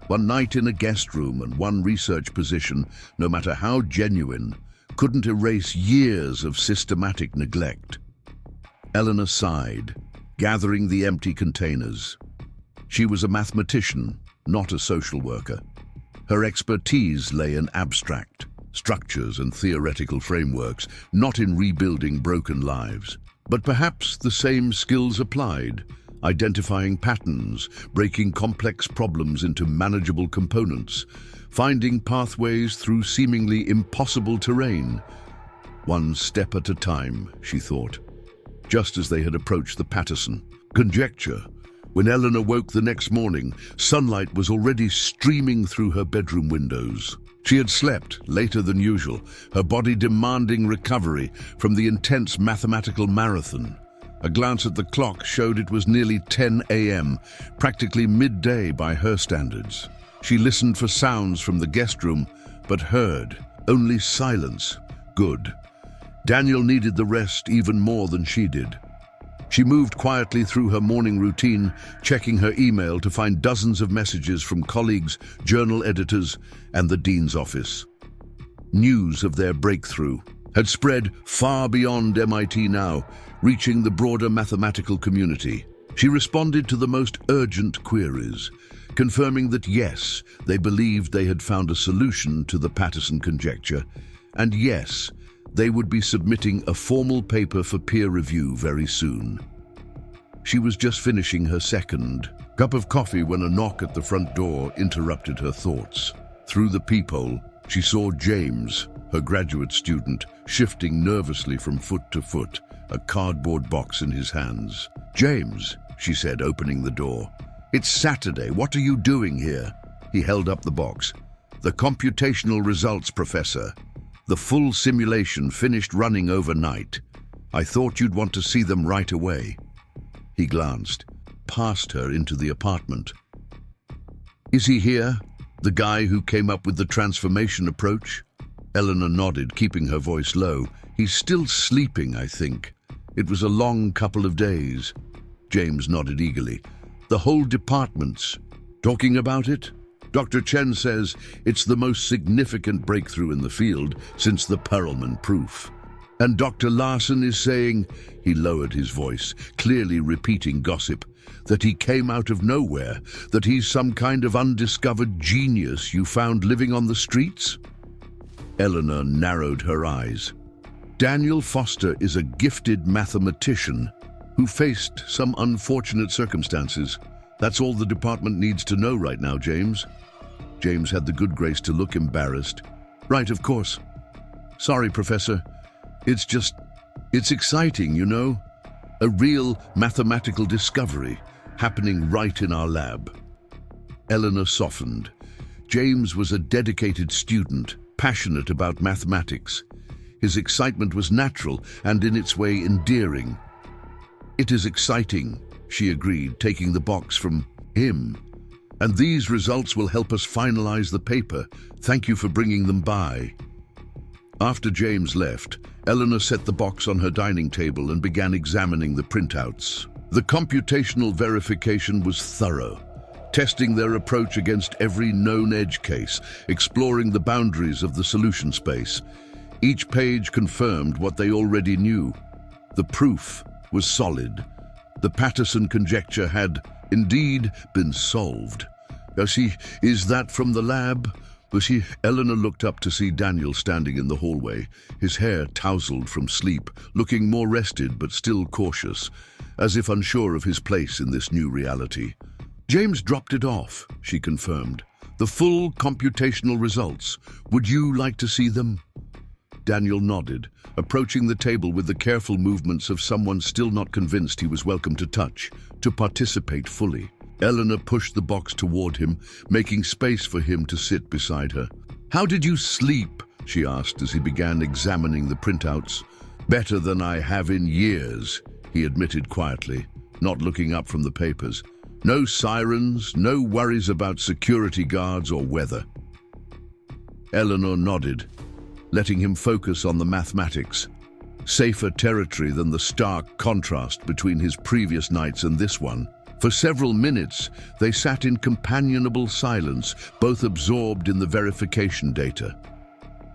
One night in a guest room and one research position, no matter how genuine, couldn't erase years of systematic neglect. Eleanor sighed, gathering the empty containers. She was a mathematician, not a social worker. Her expertise lay in abstract structures and theoretical frameworks, not in rebuilding broken lives. But perhaps the same skills applied: identifying patterns, breaking complex problems into manageable components, finding pathways through seemingly impossible terrain. One step at a time, she thought. Just as they had approached the Patterson conjecture, when Eleanor woke the next morning, sunlight was already streaming through her bedroom windows. She had slept later than usual, her body demanding recovery from the intense mathematical marathon. A glance at the clock showed it was nearly 10 a.m., practically midday by her standards. She listened for sounds from the guest room, but heard only silence. Good. Daniel needed the rest even more than she did. She moved quietly through her morning routine, checking her email to find dozens of messages from colleagues, journal editors, and the dean's office. News of their breakthrough had spread far beyond MIT now, reaching the broader mathematical community. She responded to the most urgent queries, confirming that yes, they believed they had found a solution to the Patterson conjecture, and yes, they would be submitting a formal paper for peer review very soon. She was just finishing her second cup of coffee when a knock at the front door interrupted her thoughts. Through the peephole, she saw James, her graduate student, shifting nervously from foot to foot, a cardboard box in his hands. "James," she said, opening the door. "It's Saturday. What are you doing here?" He held up the box. "The computational results, Professor. The full simulation finished running overnight. I thought you'd want to see them right away." He glanced past her into the apartment. "Is he here? The guy who came up with the transformation approach?" Eleanor nodded, keeping her voice low. "He's still sleeping, I think. It was a long couple of days." James nodded eagerly. "The whole department's talking about it? Dr. Chen says it's the most significant breakthrough in the field since the Perelman proof. And Dr. Larson is saying," he lowered his voice, clearly repeating gossip, "that he came out of nowhere, that he's some kind of undiscovered genius you found living on the streets?" Eleanor narrowed her eyes. "Daniel Foster is a gifted mathematician who faced some unfortunate circumstances. That's all the department needs to know right now, James." James had the good grace to look embarrassed. "Right, of course. Sorry, Professor. It's exciting, you know? A real mathematical discovery happening right in our lab." Eleanor softened. James was a dedicated student, passionate about mathematics. His excitement was natural and in its way endearing. "It is exciting," she agreed, taking the box from him. "And these results will help us finalize the paper. Thank you for bringing them by." After James left, Eleanor set the box on her dining table and began examining the printouts. The computational verification was thorough, testing their approach against every known edge case, exploring the boundaries of the solution space. Each page confirmed what they already knew. The proof was solid. The Patterson conjecture had indeed been solved. "Is that from the lab?" Eleanor looked up to see Daniel standing in the hallway, his hair tousled from sleep, looking more rested but still cautious, as if unsure of his place in this new reality. James dropped it off, she confirmed. The full computational results. Would you like to see them? Daniel nodded, approaching the table with the careful movements of someone still not convinced he was welcome to touch, to participate fully. Eleanor pushed the box toward him, making space for him to sit beside her. "How did you sleep?" she asked as he began examining the printouts. "Better than I have in years," he admitted quietly, not looking up from the papers. "No sirens, no worries about security guards or weather." Eleanor nodded, letting him focus on the mathematics. Safer territory than the stark contrast between his previous nights and this one. For several minutes, they sat in companionable silence, both absorbed in the verification data.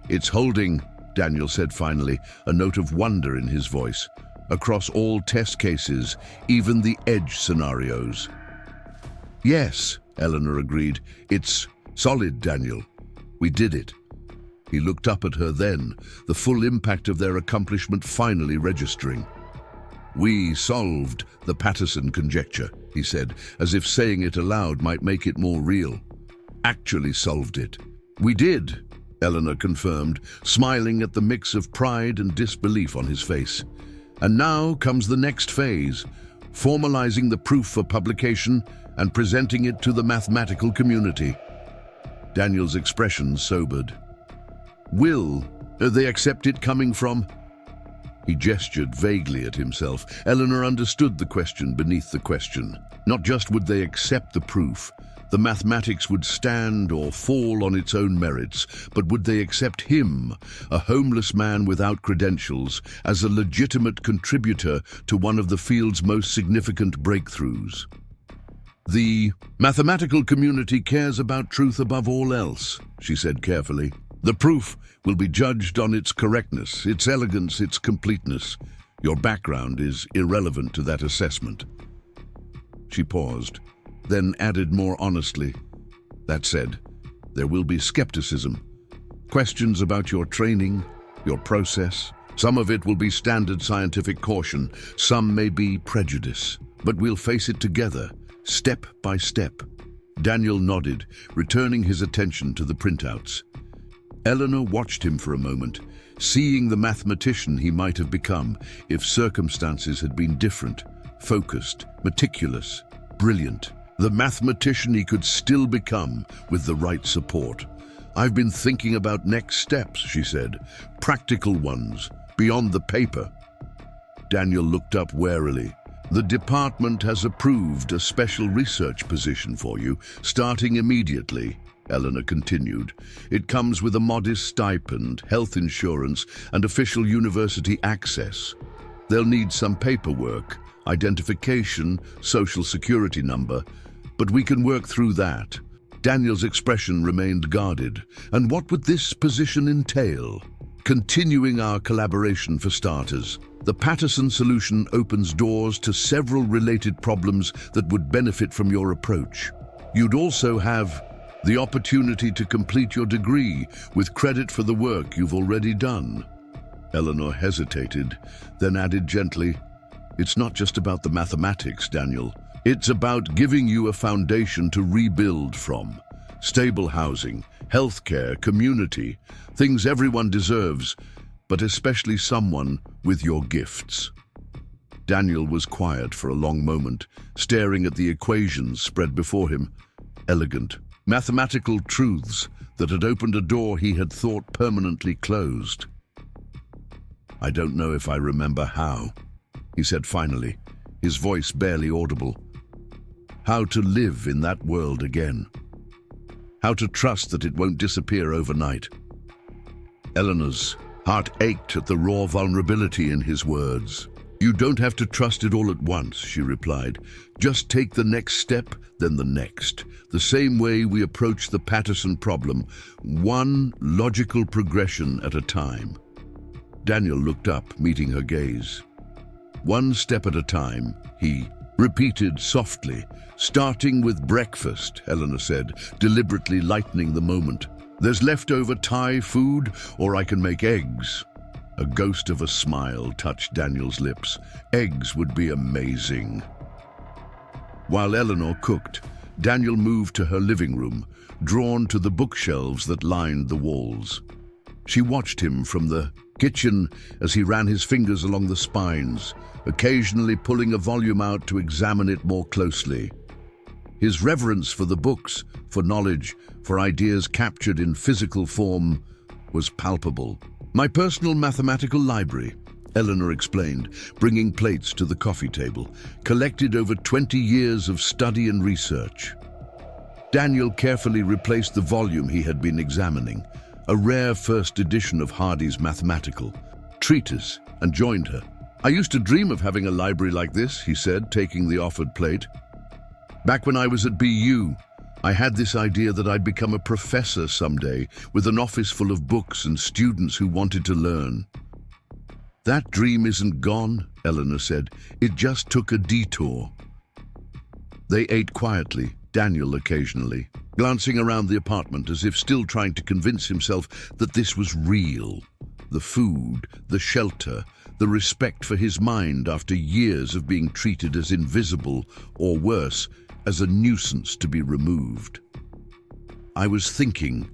"It's holding," Daniel said finally, a note of wonder in his voice. "Across all test cases, even the edge scenarios." "Yes," Eleanor agreed. "It's solid, Daniel. We did it." He looked up at her then, the full impact of their accomplishment finally registering. "We solved the Patterson Conjecture," he said, as if saying it aloud might make it more real. "Actually solved it." "We did," Eleanor confirmed, smiling at the mix of pride and disbelief on his face. "And now comes the next phase, formalizing the proof for publication and presenting it to the mathematical community." Daniel's expression sobered. "Will they accept it coming from?" He gestured vaguely at himself. Eleanor understood the question beneath the question. Not just would they accept the proof, the mathematics would stand or fall on its own merits, but would they accept him, a homeless man without credentials, as a legitimate contributor to one of the field's most significant breakthroughs? "The mathematical community cares about truth above all else," she said carefully. "The proof will be judged on its correctness, its elegance, its completeness. Your background is irrelevant to that assessment." She paused, then added more honestly, "That said, there will be skepticism. Questions about your training, your process. Some of it will be standard scientific caution, some may be prejudice. But we'll face it together, step by step." Daniel nodded, returning his attention to the printouts. Eleanor watched him for a moment, seeing the mathematician he might have become if circumstances had been different, focused, meticulous, brilliant. The mathematician he could still become with the right support. "I've been thinking about next steps," she said. "Practical ones, beyond the paper." Daniel looked up warily. "The department has approved a special research position for you, starting immediately," Eleanor continued. "It comes with a modest stipend, health insurance, and official university access. They'll need some paperwork, identification, social security number, but we can work through that." Daniel's expression remained guarded. "And what would this position entail?" "Continuing our collaboration for starters. The Patterson solution opens doors to several related problems that would benefit from your approach. You'd also have the opportunity to complete your degree with credit for the work you've already done." Eleanor hesitated, then added gently, "It's not just about the mathematics, Daniel. It's about giving you a foundation to rebuild from. Stable housing, healthcare, community, things everyone deserves, but especially someone with your gifts." Daniel was quiet for a long moment, staring at the equations spread before him. Elegant, mathematical truths that had opened a door he had thought permanently closed. "I don't know if I remember how," he said finally, his voice barely audible. "How to live in that world again. How to trust that it won't disappear overnight." Eleanor's heart ached at the raw vulnerability in his words. "You don't have to trust it all at once," she replied. "Just take the next step, then the next. The same way we approach the Patterson problem, one logical progression at a time." Daniel looked up, meeting her gaze. "One step at a time," he repeated softly. "Starting with breakfast," Eleanor said, deliberately lightening the moment. There's leftover Thai food, or I can make eggs. A ghost of a smile touched Daniel's lips. Eggs would be amazing. While Eleanor cooked, Daniel moved to her living room, drawn to the bookshelves that lined the walls. She watched him from the kitchen as he ran his fingers along the spines, occasionally pulling a volume out to examine it more closely. His reverence for the books, for knowledge, for ideas captured in physical form was palpable. "My personal mathematical library," Eleanor explained, bringing plates to the coffee table, "collected over 20 years of study and research." Daniel carefully replaced the volume he had been examining, a rare first edition of Hardy's mathematical treatise, and joined her. "I used to dream of having a library like this," he said, taking the offered plate. "Back when I was at BU, I had this idea that I'd become a professor someday, with an office full of books and students who wanted to learn." "That dream isn't gone," Eleanor said. "It just took a detour." They ate quietly, Daniel occasionally, glancing around the apartment as if still trying to convince himself that this was real. The food, the shelter, the respect for his mind after years of being treated as invisible, or worse, as a nuisance to be removed. "I was thinking,"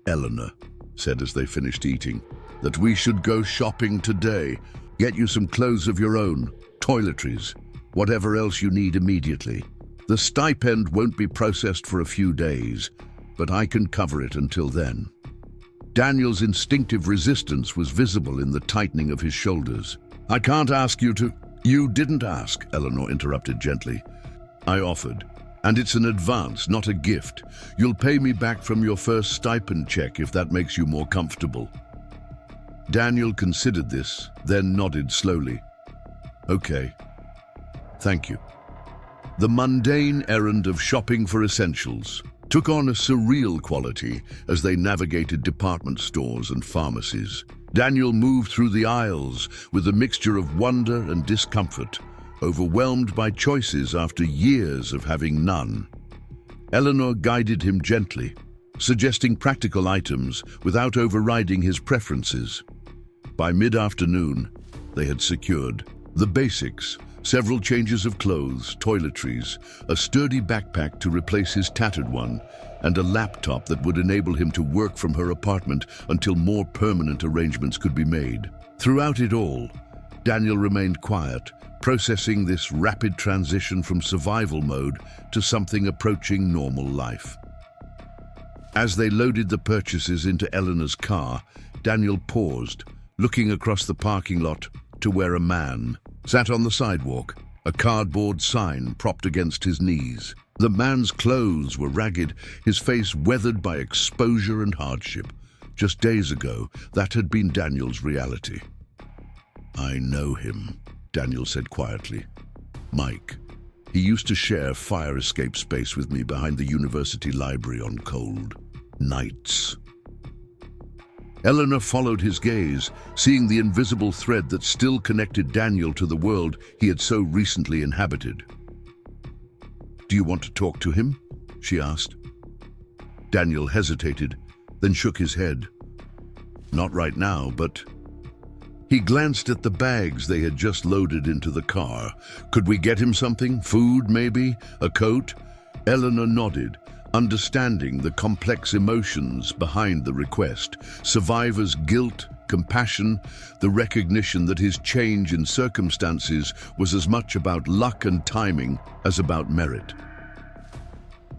Eleanor said as they finished eating, "that we should go shopping today. Get you some clothes of your own, toiletries, whatever else you need immediately. The stipend won't be processed for a few days, but I can cover it until then." Daniel's instinctive resistance was visible in the tightening of his shoulders. "I can't ask you to—" "You didn't ask," Eleanor interrupted gently. "I offered. And it's an advance, not a gift. You'll pay me back from your first stipend check if that makes you more comfortable." Daniel considered this, then nodded slowly. "Okay. Thank you." The mundane errand of shopping for essentials took on a surreal quality as they navigated department stores and pharmacies. Daniel moved through the aisles with a mixture of wonder and discomfort, overwhelmed by choices after years of having none. Eleanor guided him gently, suggesting practical items without overriding his preferences. By mid-afternoon, they had secured the basics: several changes of clothes, toiletries, a sturdy backpack to replace his tattered one, and a laptop that would enable him to work from her apartment until more permanent arrangements could be made. Throughout it all, Daniel remained quiet, processing this rapid transition from survival mode to something approaching normal life. As they loaded the purchases into Eleanor's car, Daniel paused, looking across the parking lot to where a man sat on the sidewalk, a cardboard sign propped against his knees. The man's clothes were ragged, his face weathered by exposure and hardship. Just days ago, that had been Daniel's reality. "I know him," Daniel said quietly. "Mike. He used to share fire escape space with me behind the university library on cold nights." Eleanor followed his gaze, seeing the invisible thread that still connected Daniel to the world he had so recently inhabited. "Do you want to talk to him?" she asked. Daniel hesitated, then shook his head. "Not right now, but—" He glanced at the bags they had just loaded into the car. "Could we get him something? Food, maybe? A coat?" Eleanor nodded, understanding the complex emotions behind the request: survivor's guilt, compassion, the recognition that his change in circumstances was as much about luck and timing as about merit.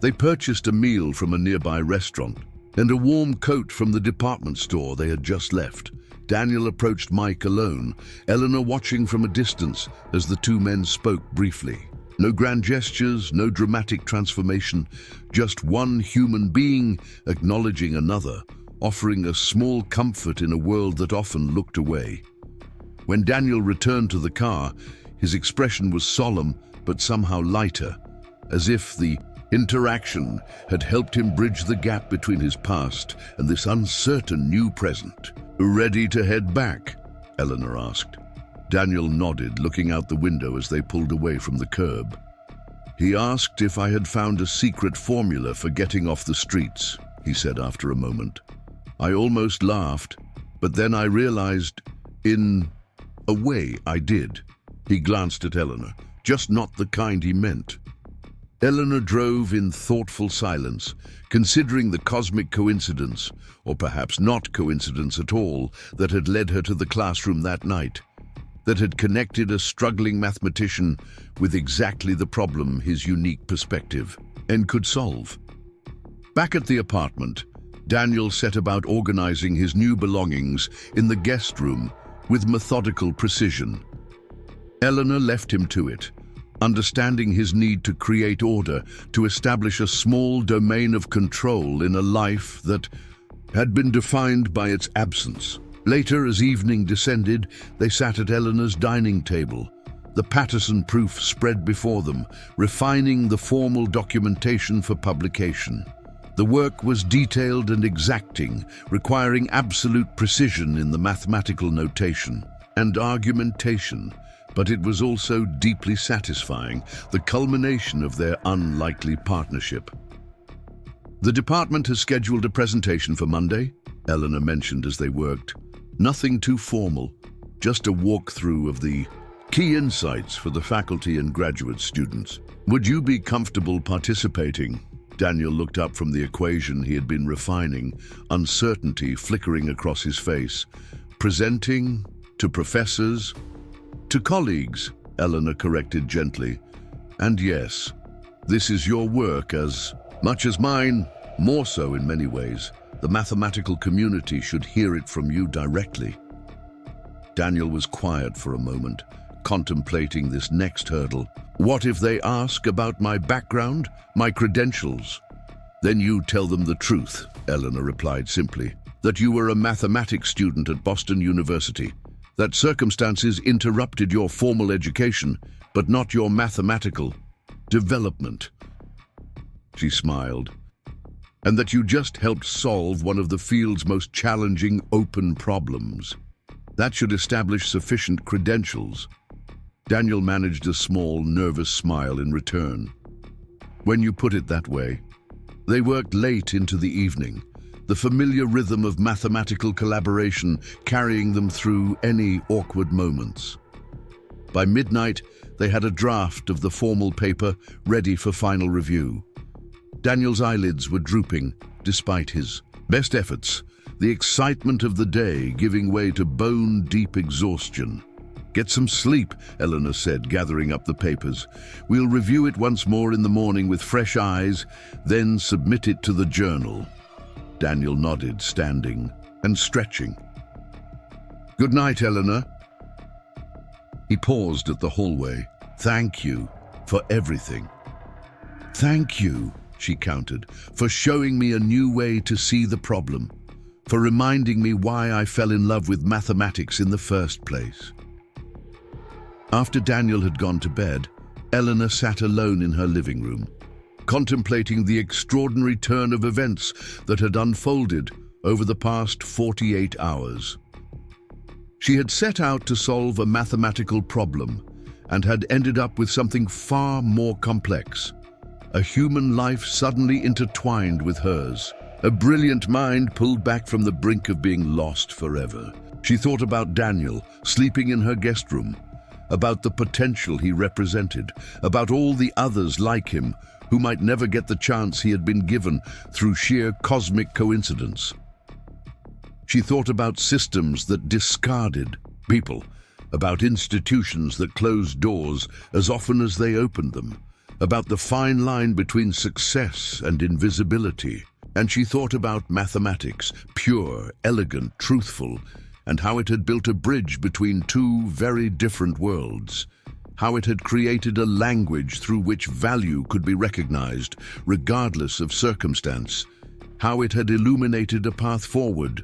They purchased a meal from a nearby restaurant and a warm coat from the department store they had just left. Daniel approached Mike alone, Eleanor watching from a distance as the two men spoke briefly. No grand gestures, no dramatic transformation, just one human being acknowledging another, offering a small comfort in a world that often looked away. When Daniel returned to the car, his expression was solemn but somehow lighter, as if the interaction had helped him bridge the gap between his past and this uncertain new present. "Ready to head back?" Eleanor asked. Daniel nodded, looking out the window as they pulled away from the curb. "He asked if I had found a secret formula for getting off the streets." he said after a moment. I almost laughed, but then I realized, in a way, I did. He glanced at Eleanor, just not the kind he meant. Eleanor drove in thoughtful silence, considering the cosmic coincidence, or perhaps not coincidence at all, that had led her to the classroom that night, that had connected a struggling mathematician with exactly the problem his unique perspective could solve. Back at the apartment, Daniel set about organizing his new belongings in the guest room with methodical precision. Eleanor left him to it, understanding his need to create order, to establish a small domain of control in a life that had been defined by its absence. Later, as evening descended, they sat at Eleanor's dining table, the Patterson proof spread before them, refining the formal documentation for publication. The work was detailed and exacting, requiring absolute precision in the mathematical notation and argumentation, but it was also deeply satisfying, the culmination of their unlikely partnership. The department has scheduled a presentation for Monday, Eleanor mentioned as they worked. Nothing too formal, just a walkthrough of the key insights for the faculty and graduate students. Would you be comfortable participating? Daniel looked up from the equation he had been refining, uncertainty flickering across his face. Presenting to professors, to colleagues, Eleanor corrected gently. And yes, this is your work as much as mine, more so in many ways. The mathematical community should hear it from you directly. Daniel was quiet for a moment, contemplating this next hurdle. What if they ask about my background, my credentials? Then you tell them the truth, Eleanor replied simply, that you were a mathematics student at Boston University, that circumstances interrupted your formal education, but not your mathematical development. She smiled. And that you just helped solve one of the field's most challenging open problems. That should establish sufficient credentials. Daniel managed a small, nervous smile in return. When you put it that way, they worked late into the evening, the familiar rhythm of mathematical collaboration carrying them through any awkward moments. By midnight, they had a draft of the formal paper ready for final review. Daniel's eyelids were drooping, despite his best efforts, the excitement of the day giving way to bone-deep exhaustion. Get some sleep, Eleanor said, gathering up the papers. We'll review it once more in the morning with fresh eyes, then submit it to the journal. Daniel nodded, standing and stretching. Good night, Eleanor. He paused at the hallway. Thank you for everything. Thank you, she countered, for showing me a new way to see the problem, for reminding me why I fell in love with mathematics in the first place. After Daniel had gone to bed, Eleanor sat alone in her living room, contemplating the extraordinary turn of events that had unfolded over the past 48 hours. She had set out to solve a mathematical problem and had ended up with something far more complex. A human life suddenly intertwined with hers. A brilliant mind pulled back from the brink of being lost forever. She thought about Daniel, sleeping in her guest room, about the potential he represented, about all the others like him who might never get the chance he had been given through sheer cosmic coincidence. She thought about systems that discarded people, about institutions that closed doors as often as they opened them, about the fine line between success and invisibility. And she thought about mathematics, pure, elegant, truthful, and how it had built a bridge between two very different worlds, how it had created a language through which value could be recognized, regardless of circumstance, how it had illuminated a path forward,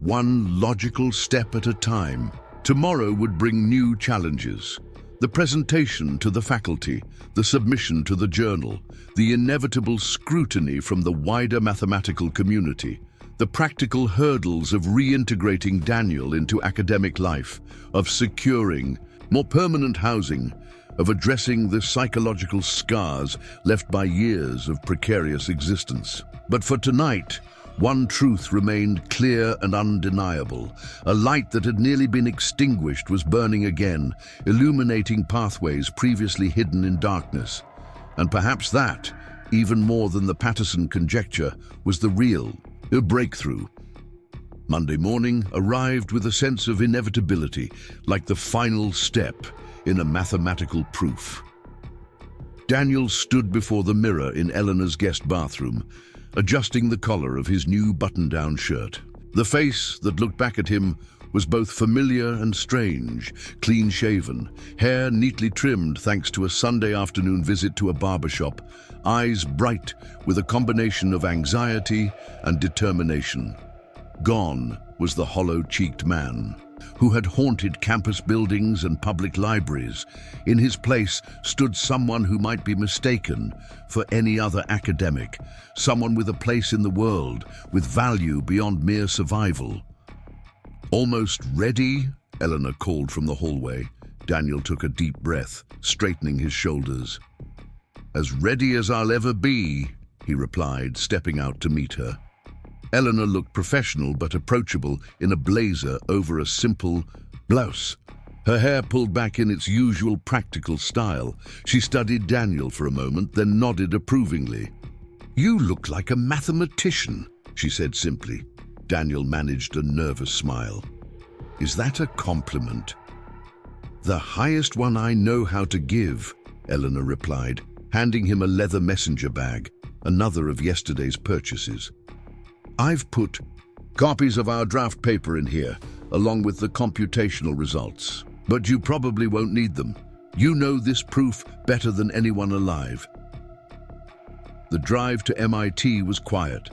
one logical step at a time. Tomorrow would bring new challenges. The presentation to the faculty, the submission to the journal, the inevitable scrutiny from the wider mathematical community, the practical hurdles of reintegrating Daniel into academic life, of securing more permanent housing, of addressing the psychological scars left by years of precarious existence. But for tonight, One truth remained clear and undeniable. A light that had nearly been extinguished was burning again, illuminating pathways previously hidden in darkness. And perhaps that, even more than the Patterson Conjecture, was the real breakthrough. Monday morning arrived with a sense of inevitability, like the final step in a mathematical proof. Daniel stood before the mirror in Eleanor's guest bathroom, adjusting the collar of his new button-down shirt. The face that looked back at him was both familiar and strange, clean-shaven, hair neatly trimmed thanks to a Sunday afternoon visit to a barbershop, eyes bright with a combination of anxiety and determination. Gone was the hollow-cheeked man who had haunted campus buildings and public libraries. In his place stood someone who might be mistaken for any other academic, someone with a place in the world, with value beyond mere survival. "Almost ready?" Eleanor called from the hallway. Daniel took a deep breath, straightening his shoulders. "As ready as I'll ever be," he replied, stepping out to meet her. Eleanor looked professional but approachable in a blazer over a simple blouse. Her hair pulled back in its usual practical style. She studied Daniel for a moment, then nodded approvingly. "You look like a mathematician," she said simply. Daniel managed a nervous smile. "Is that a compliment?" "The highest one I know how to give," Eleanor replied, handing him a leather messenger bag, another of yesterday's purchases. "I've put copies of our draft paper in here, along with the computational results. But you probably won't need them. You know this proof better than anyone alive." The drive to MIT was quiet,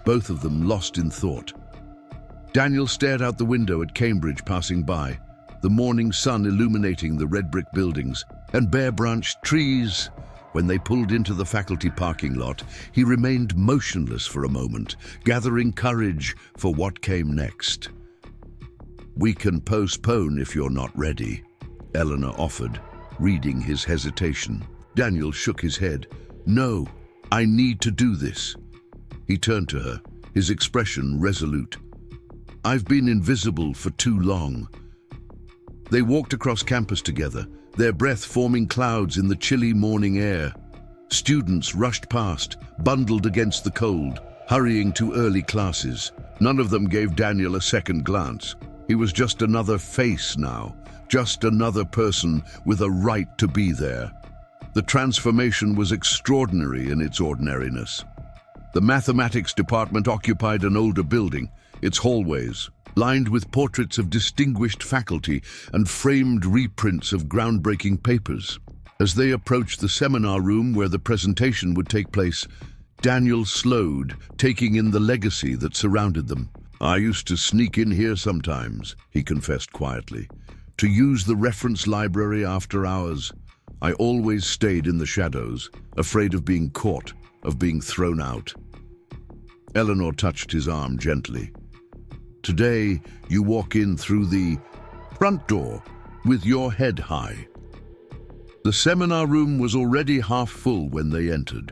both of them lost in thought. Daniel stared out the window at Cambridge passing by, the morning sun illuminating the red brick buildings and bare-branched trees. When they pulled into the faculty parking lot, he remained motionless for a moment, gathering courage for what came next. "We can postpone if you're not ready," Eleanor offered, reading his hesitation. Daniel shook his head. "No, I need to do this." He turned to her, his expression resolute. "I've been invisible for too long." They walked across campus together, their breath forming clouds in the chilly morning air. Students rushed past, bundled against the cold, hurrying to early classes. None of them gave Daniel a second glance. He was just another face now, just another person with a right to be there. The transformation was extraordinary in its ordinariness. The mathematics department occupied an older building, its hallways lined with portraits of distinguished faculty and framed reprints of groundbreaking papers. As they approached the seminar room where the presentation would take place, Daniel slowed, taking in the legacy that surrounded them. "I used to sneak in here sometimes," he confessed quietly, "to use the reference library after hours. I always stayed in the shadows, afraid of being caught, of being thrown out." Eleanor touched his arm gently. "Today, you walk in through the front door with your head high." The seminar room was already half full when they entered.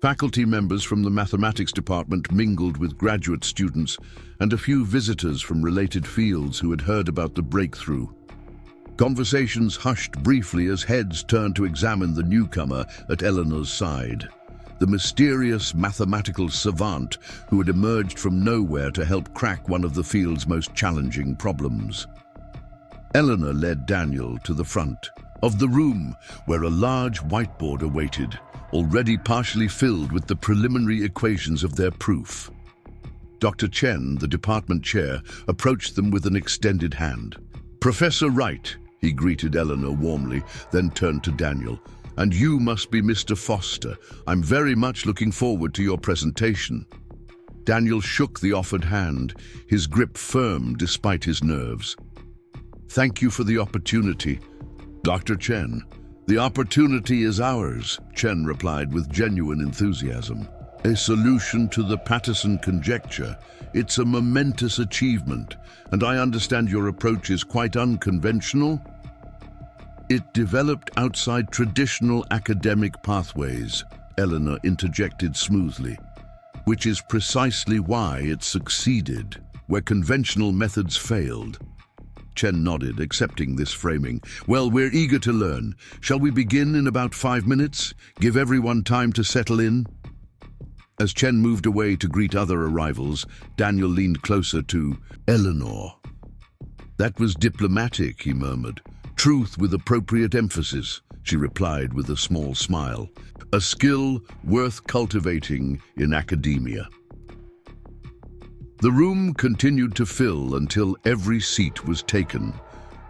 Faculty members from the mathematics department mingled with graduate students and a few visitors from related fields who had heard about the breakthrough. Conversations hushed briefly as heads turned to examine the newcomer at Eleanor's side, the mysterious mathematical savant who had emerged from nowhere to help crack one of the field's most challenging problems. Eleanor led Daniel to the front of the room where a large whiteboard awaited, already partially filled with the preliminary equations of their proof. Dr. Chen, the department chair, approached them with an extended hand. "Professor Wright," he greeted Eleanor warmly, then turned to Daniel. "And you must be Mr. Foster. I'm very much looking forward to your presentation." Daniel shook the offered hand, his grip firm despite his nerves. "Thank you for the opportunity, Dr. Chen." "The opportunity is ours," Chen replied with genuine enthusiasm. "A solution to the Patterson Conjecture. It's a momentous achievement, and I understand your approach is quite unconventional." "It developed outside traditional academic pathways," Eleanor interjected smoothly. which is precisely why it succeeded, where conventional methods failed. Chen nodded, accepting this framing. Well, we're eager to learn. Shall we begin in about 5 minutes? Give everyone time to settle in? As Chen moved away to greet other arrivals, Daniel leaned closer to Eleanor. That was diplomatic, he murmured. Truth with appropriate emphasis, she replied with a small smile. A skill worth cultivating in academia. The room continued to fill until every seat was taken,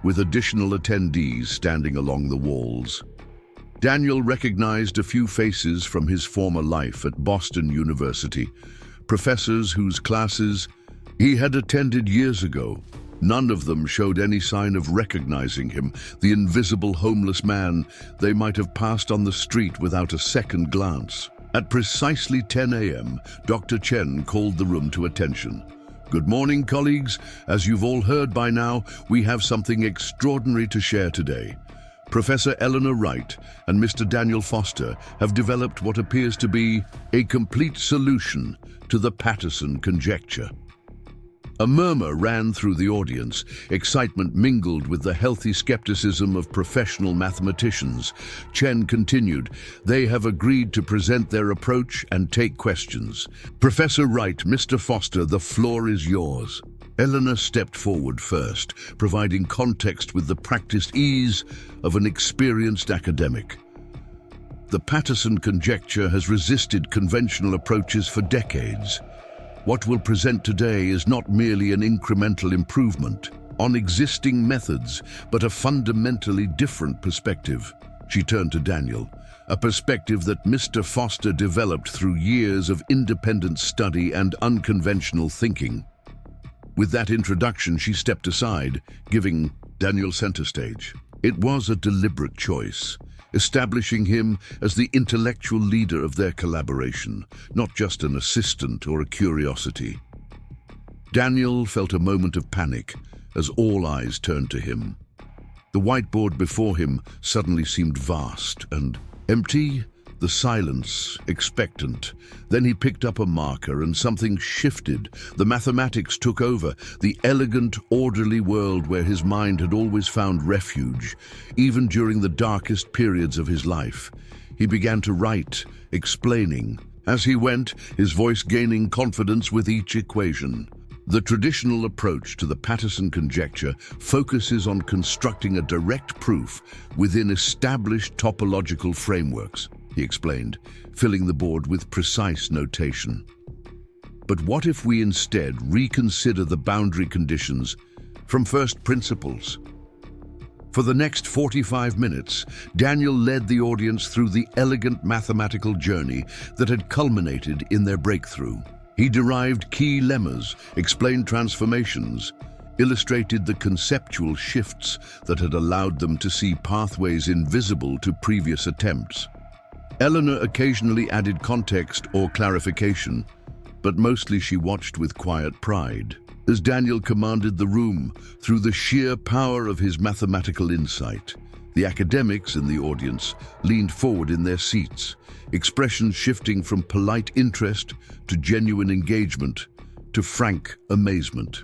with additional attendees standing along the walls. Daniel recognized a few faces from his former life at Boston University, professors whose classes he had attended years ago. None of them showed any sign of recognizing him, the invisible homeless man they might have passed on the street without a second glance. At precisely 10 a.m., Dr. Chen called the room to attention. Good morning, colleagues. As you've all heard by now, we have something extraordinary to share today. Professor Eleanor Wright and Mr. Daniel Foster have developed what appears to be a complete solution to the Patterson Conjecture. A murmur ran through the audience, excitement mingled with the healthy skepticism of professional mathematicians. Chen continued, they have agreed to present their approach and take questions. Professor Wright, Mr. Foster, the floor is yours. Eleanor stepped forward first, providing context with the practiced ease of an experienced academic. The Patterson Conjecture has resisted conventional approaches for decades. What we'll present today is not merely an incremental improvement on existing methods, but a fundamentally different perspective. She turned to Daniel, a perspective that Mr. Foster developed through years of independent study and unconventional thinking. With that introduction, she stepped aside, giving Daniel center stage. It was a deliberate choice, establishing him as the intellectual leader of their collaboration, not just an assistant or a curiosity. Daniel felt a moment of panic as all eyes turned to him. The whiteboard before him suddenly seemed vast and empty, the silence expectant. Then he picked up a marker and something shifted. The mathematics took over, the elegant, orderly world where his mind had always found refuge, even during the darkest periods of his life. He began to write, explaining. As he went, his voice gaining confidence with each equation. The traditional approach to the Patterson Conjecture focuses on constructing a direct proof within established topological frameworks, he explained, filling the board with precise notation. But what if we instead reconsider the boundary conditions from first principles? For the next 45 minutes, Daniel led the audience through the elegant mathematical journey that had culminated in their breakthrough. He derived key lemmas, explained transformations, illustrated the conceptual shifts that had allowed them to see pathways invisible to previous attempts. Eleanor occasionally added context or clarification, but mostly she watched with quiet pride, as Daniel commanded the room through the sheer power of his mathematical insight. The academics in the audience leaned forward in their seats, expressions shifting from polite interest to genuine engagement to frank amazement.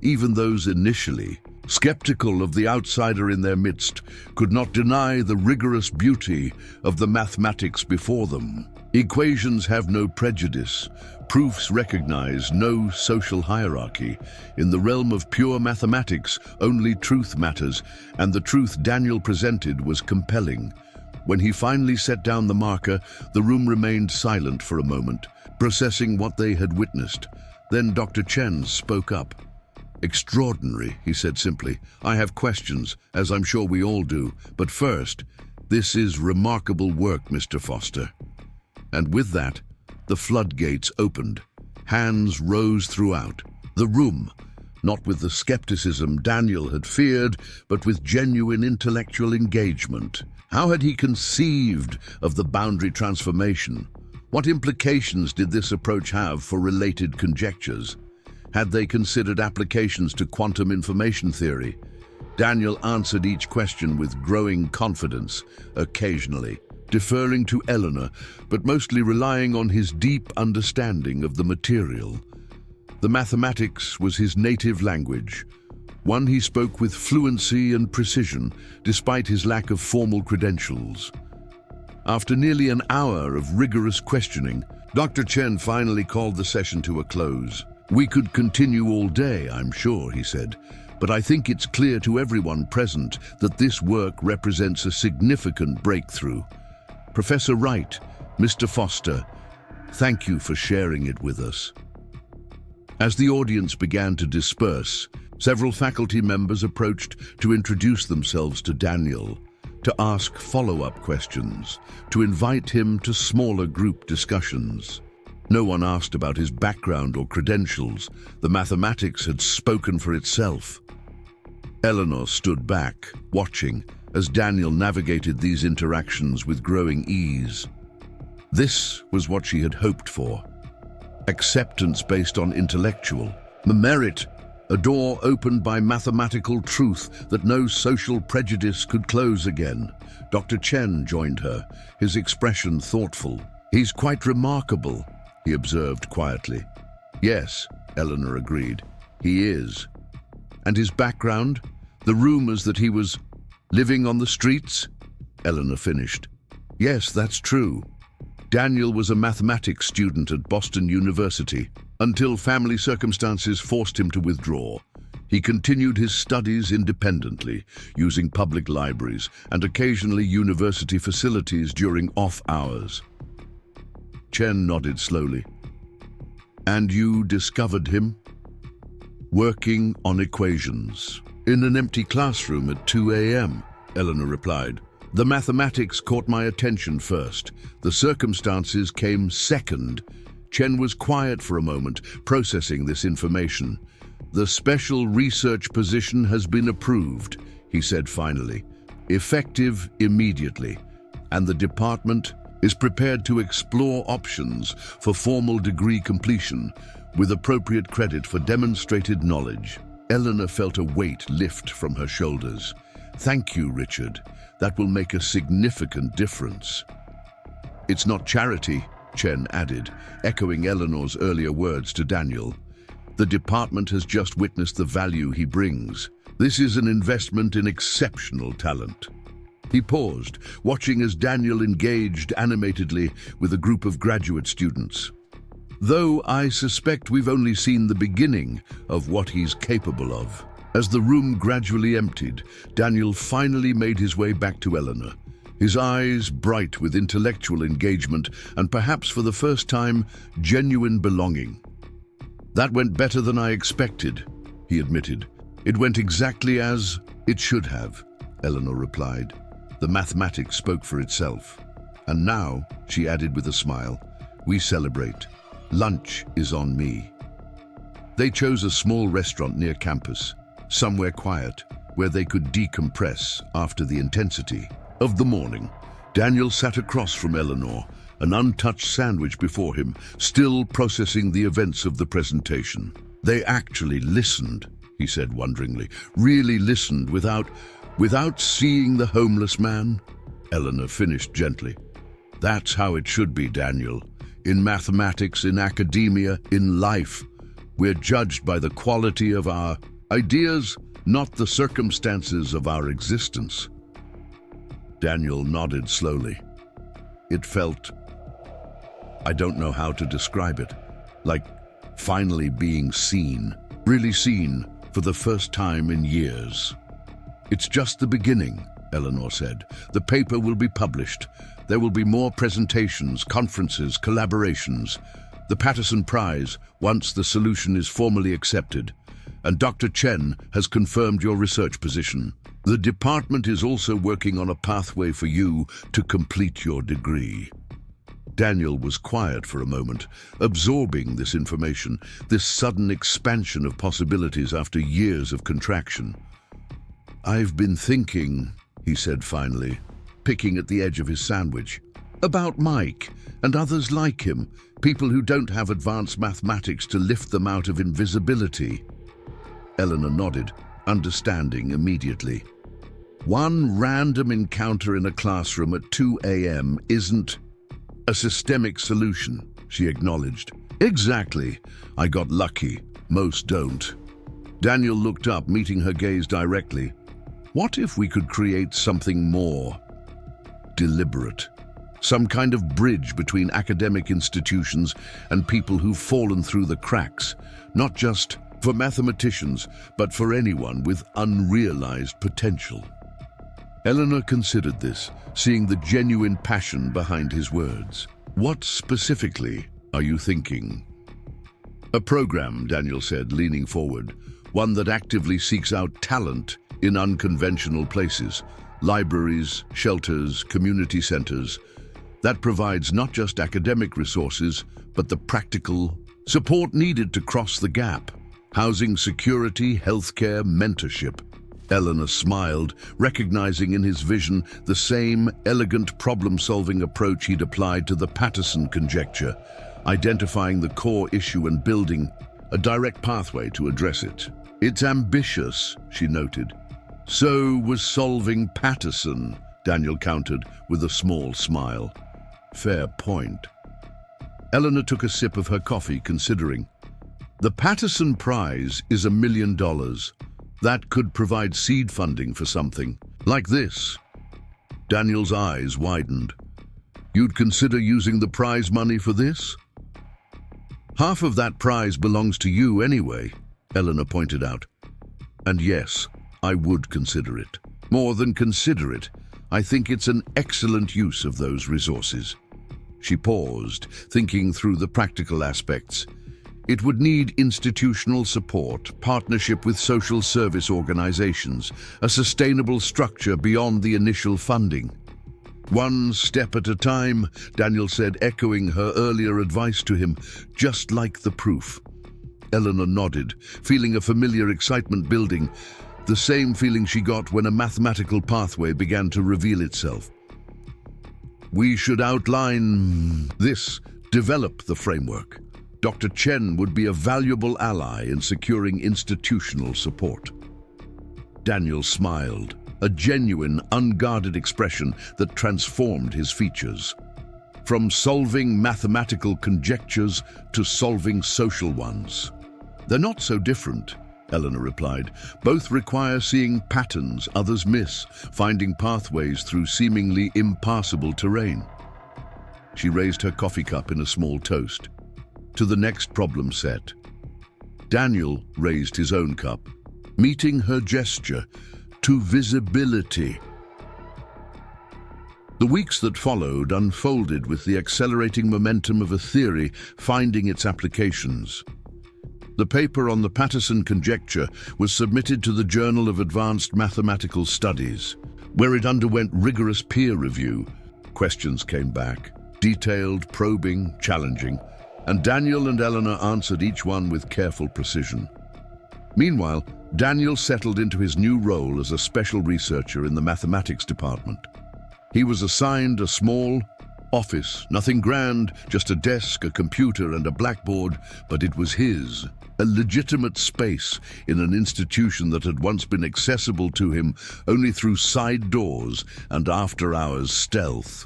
Even those initially skeptical of the outsider in their midst could not deny the rigorous beauty of the mathematics before them. Equations have no prejudice. Proofs recognize no social hierarchy. In the realm of pure mathematics, only truth matters, and the truth Daniel presented was compelling. When he finally set down the marker, the room remained silent for a moment, processing what they had witnessed. Then Dr. Chen spoke up. Extraordinary, he said simply. I have questions, as I'm sure we all do. But first, this is remarkable work, Mr. Foster. And with that, the floodgates opened. Hands rose throughout the room, not with the skepticism Daniel had feared, but with genuine intellectual engagement. How had he conceived of the boundary transformation? What implications did this approach have for related conjectures? Had they considered applications to quantum information theory? Daniel answered each question with growing confidence, occasionally deferring to Eleanor, but mostly relying on his deep understanding of the material. The mathematics was his native language, one he spoke with fluency and precision, despite his lack of formal credentials. After nearly an hour of rigorous questioning, Dr. Chen finally called the session to a close. "We could continue all day, I'm sure," he said, "but I think it's clear to everyone present that this work represents a significant breakthrough. Professor Wright, Mr. Foster, thank you for sharing it with us." As the audience began to disperse, several faculty members approached to introduce themselves to Daniel, to ask follow-up questions, to invite him to smaller group discussions. No one asked about his background or credentials. The mathematics had spoken for itself. Eleanor stood back, watching, as Daniel navigated these interactions with growing ease. This was what she had hoped for. Acceptance based on intellectual merit, a door opened by mathematical truth that no social prejudice could close again. Dr. Chen joined her, his expression thoughtful. "He's quite remarkable," he observed quietly. "Yes," Eleanor agreed, "he is." "And his background? The rumors that he was living on the streets?" Eleanor finished. "Yes, that's true. Daniel was a mathematics student at Boston University until family circumstances forced him to withdraw. He continued his studies independently, using public libraries and occasionally university facilities during off hours." Chen nodded slowly. "And you discovered him?" "Working on equations, in an empty classroom at 2 a.m., Eleanor replied. "The mathematics caught my attention first. The circumstances came second." Chen was quiet for a moment, processing this information. "The special research position has been approved," he said finally. "Effective immediately. And the department is prepared to explore options for formal degree completion, with appropriate credit for demonstrated knowledge." Eleanor felt a weight lift from her shoulders. "Thank you, Richard. That will make a significant difference." "It's not charity," Chen added, echoing Eleanor's earlier words to Daniel. "The department has just witnessed the value he brings. This is an investment in exceptional talent." He paused, watching as Daniel engaged animatedly with a group of graduate students. "Though I suspect we've only seen the beginning of what he's capable of." As the room gradually emptied, Daniel finally made his way back to Eleanor, his eyes bright with intellectual engagement and perhaps for the first time, genuine belonging. "That went better than I expected," he admitted. "It went exactly as it should have," Eleanor replied. The mathematics spoke for itself. "And now," she added with a smile, "we celebrate. Lunch is on me." They chose a small restaurant near campus, somewhere quiet, where they could decompress after the intensity of the morning. Daniel sat across from Eleanor, an untouched sandwich before him, still processing the events of the presentation. "They actually listened," he said wonderingly. "Really listened without seeing the homeless man?" Eleanor finished gently. "That's how it should be, Daniel. In mathematics, in academia, in life, we're judged by the quality of our ideas, not the circumstances of our existence." Daniel nodded slowly. It felt, I don't know how to describe it, like finally being seen, really seen for the first time in years. "It's just the beginning," Eleanor said. "The paper will be published. There will be more presentations, conferences, collaborations. The Patterson Prize, once the solution is formally accepted. And Dr. Chen has confirmed your research position. The department is also working on a pathway for you to complete your degree." Daniel was quiet for a moment, absorbing this information, this sudden expansion of possibilities after years of contraction. "I've been thinking," he said finally, picking at the edge of his sandwich, "about Mike and others like him, people who don't have advanced mathematics to lift them out of invisibility." Eleanor nodded, understanding immediately. One random encounter in a classroom at 2 a.m. isn't a systemic solution, she acknowledged. Exactly. I got lucky. Most don't. Daniel looked up, meeting her gaze directly. What if we could create something more deliberate? Some kind of bridge between academic institutions and people who've fallen through the cracks, not just for mathematicians, but for anyone with unrealized potential. Eleanor considered this, seeing the genuine passion behind his words. What specifically are you thinking? A program, Daniel said, leaning forward, one that actively seeks out talent in unconventional places, libraries, shelters, community centers, that provides not just academic resources, but the practical support needed to cross the gap. Housing security, healthcare, mentorship. Eleanor smiled, recognizing in his vision the same elegant problem-solving approach he'd applied to the Patterson Conjecture, identifying the core issue and building a direct pathway to address it. It's ambitious, she noted. So was solving Patterson, Daniel countered with a small smile. Fair point. Eleanor took a sip of her coffee, considering. The Patterson Prize is $1 million. That could provide seed funding for something like this. Daniel's eyes widened. You'd consider using the prize money for this? Half of that prize belongs to you anyway, Eleanor pointed out. And yes, I would consider it. More than consider it, I think it's an excellent use of those resources. She paused, thinking through the practical aspects. It would need institutional support, partnership with social service organizations, a sustainable structure beyond the initial funding. One step at a time, Daniel said, echoing her earlier advice to him, just like the proof. Eleanor nodded, feeling a familiar excitement building, the same feeling she got when a mathematical pathway began to reveal itself. We should outline this, develop the framework. Dr. Chen would be a valuable ally in securing institutional support. Daniel smiled, a genuine, unguarded expression that transformed his features. From solving mathematical conjectures to solving social ones. They're not so different, Eleanor replied. Both require seeing patterns others miss, finding pathways through seemingly impassable terrain. She raised her coffee cup in a small toast to the next problem set. Daniel raised his own cup, meeting her gesture to visibility. The weeks that followed unfolded with the accelerating momentum of a theory finding its applications. The paper on the Patterson Conjecture was submitted to the Journal of Advanced Mathematical Studies, where it underwent rigorous peer review. Questions came back, detailed, probing, challenging, and Daniel and Eleanor answered each one with careful precision. Meanwhile, Daniel settled into his new role as a special researcher in the mathematics department. He was assigned a small office, nothing grand, just a desk, a computer, and a blackboard, but it was his, a legitimate space in an institution that had once been accessible to him only through side doors and after-hours stealth.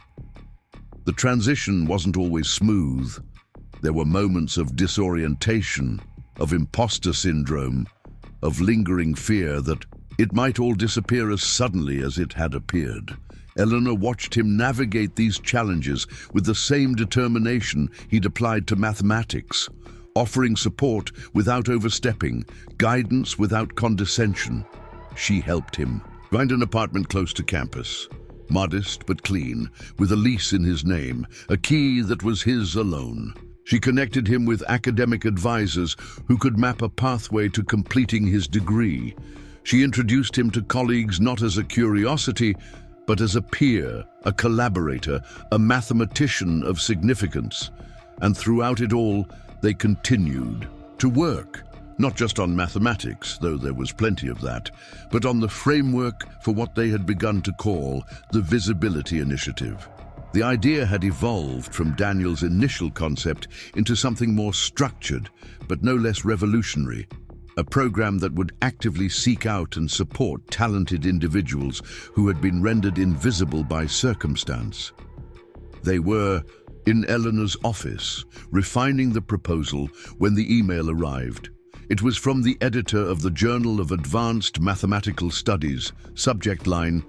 The transition wasn't always smooth. There were moments of disorientation, of imposter syndrome, of lingering fear that it might all disappear as suddenly as it had appeared. Eleanor watched him navigate these challenges with the same determination he'd applied to mathematics, offering support without overstepping, guidance without condescension. She helped him find an apartment close to campus, modest but clean, with a lease in his name, a key that was his alone. She connected him with academic advisors who could map a pathway to completing his degree. She introduced him to colleagues not as a curiosity, but as a peer, a collaborator, a mathematician of significance. And throughout it all, they continued to work, not just on mathematics, though there was plenty of that, but on the framework for what they had begun to call the Visibility Initiative. The idea had evolved from Daniel's initial concept into something more structured, but no less revolutionary. a program that would actively seek out and support talented individuals who had been rendered invisible by circumstance. They were in Eleanor's office, refining the proposal when the email arrived. It was from the editor of the Journal of Advanced Mathematical Studies, subject line,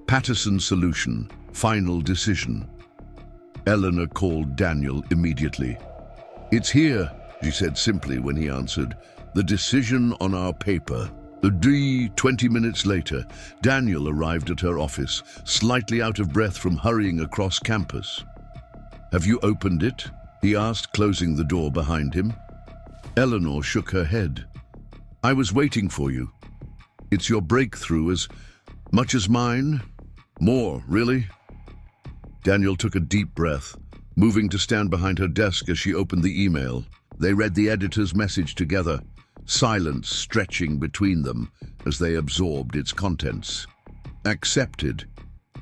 Patterson Solution, Final Decision. Eleanor called Daniel immediately. "It's here," she said simply when he answered. "The decision on our paper." 20 minutes later, Daniel arrived at her office, slightly out of breath from hurrying across campus. "Have you opened it?" he asked, closing the door behind him. Eleanor shook her head. "I was waiting for you. It's your breakthrough as much as mine? More, really?" Daniel took a deep breath, moving to stand behind her desk as she opened the email. They read the editor's message together, silence stretching between them as they absorbed its contents. "Accepted,"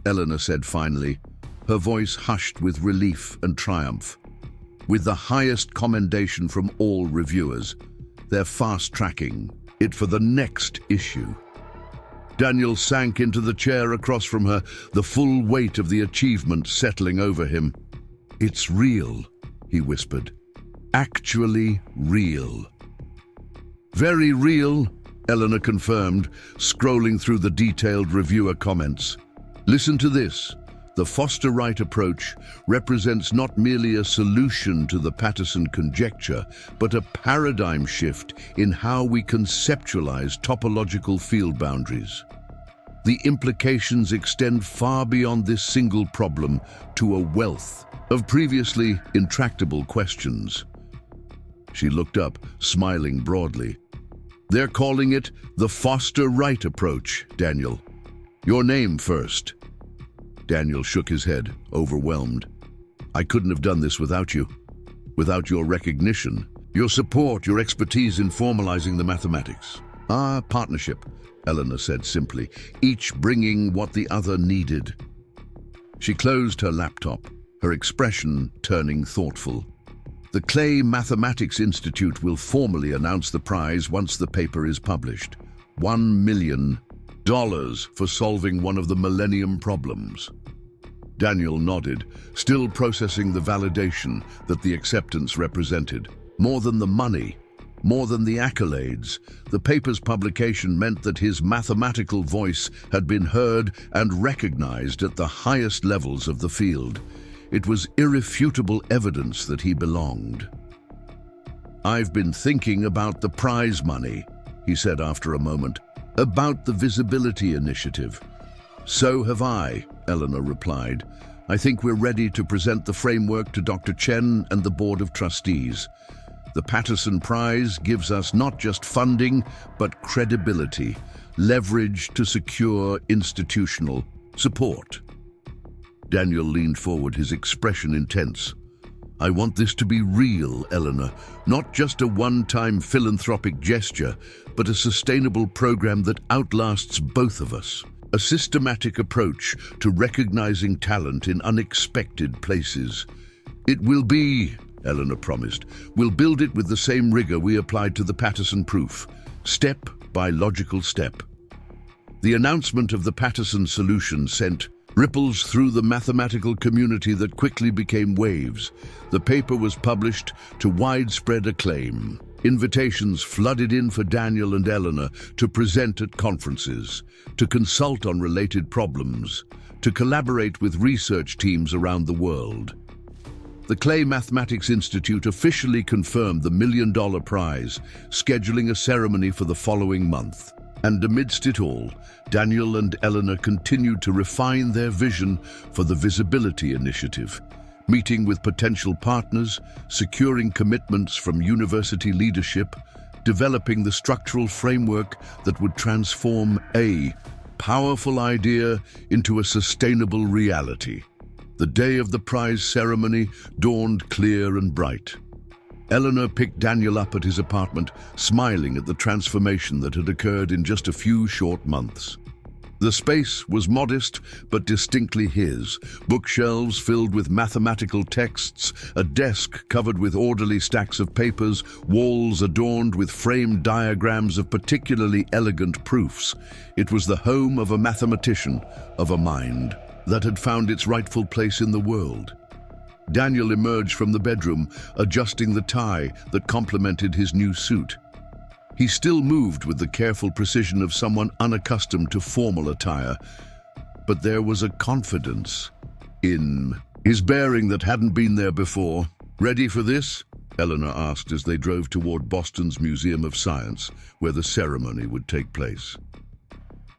Eleanor said finally, her voice hushed with relief and triumph. "With the highest commendation from all reviewers. They're fast-tracking it for the next issue." Daniel sank into the chair across from her, the full weight of the achievement settling over him. "It's real," he whispered. "Actually real." "Very real," Eleanor confirmed, scrolling through the detailed reviewer comments. "Listen to this. The Foster-Wright approach represents not merely a solution to the Patterson Conjecture, but a paradigm shift in how we conceptualize topological field boundaries. The implications extend far beyond this single problem to a wealth of previously intractable questions." She looked up, smiling broadly. "They're calling it the Foster-Wright approach, Daniel. Your name first." Daniel shook his head, overwhelmed. "I couldn't have done this without you, without your recognition, your support, your expertise in formalizing the mathematics." Partnership," Eleanor said simply, each bringing what the other needed. She closed her laptop, her expression turning thoughtful. "The Clay Mathematics Institute will formally announce the prize once the paper is published. $1 million for solving one of the Millennium problems." Daniel nodded, still processing the validation that the acceptance represented. More than the money, more than the accolades, the paper's publication meant that his mathematical voice had been heard and recognized at the highest levels of the field. It was irrefutable evidence that he belonged. "I've been thinking about the prize money," he said after a moment. "About the visibility initiative." "So have I," Eleanor replied. "I think we're ready to present the framework to Dr. Chen and the Board of Trustees. The Patterson Prize gives us not just funding, but credibility, leverage to secure institutional support." Daniel leaned forward, his expression intense. "I want this to be real, Eleanor, not just a one-time philanthropic gesture, but a sustainable program that outlasts both of us. A systematic approach to recognizing talent in unexpected places. It will be," Eleanor promised, "we'll build it with the same rigor we applied to the Patterson proof, step by logical step." The announcement of the Patterson solution sent ripples through the mathematical community that quickly became waves. The paper was published to widespread acclaim. Invitations flooded in for Daniel and Eleanor to present at conferences, to consult on related problems, to collaborate with research teams around the world. The Clay Mathematics Institute officially confirmed the $1 million prize, scheduling a ceremony for the following month. And amidst it all, Daniel and Eleanor continued to refine their vision for the Visibility Initiative, meeting with potential partners, securing commitments from university leadership, developing the structural framework that would transform a powerful idea into a sustainable reality. The day of the prize ceremony dawned clear and bright. Eleanor picked Daniel up at his apartment, smiling at the transformation that had occurred in just a few short months. The space was modest, but distinctly his. Bookshelves filled with mathematical texts, a desk covered with orderly stacks of papers, walls adorned with framed diagrams of particularly elegant proofs. It was the home of a mathematician, of a mind that had found its rightful place in the world. Daniel emerged from the bedroom, adjusting the tie that complemented his new suit. He still moved with the careful precision of someone unaccustomed to formal attire, but there was a confidence in his bearing that hadn't been there before. "Ready for this?" Eleanor asked as they drove toward Boston's Museum of Science, where the ceremony would take place.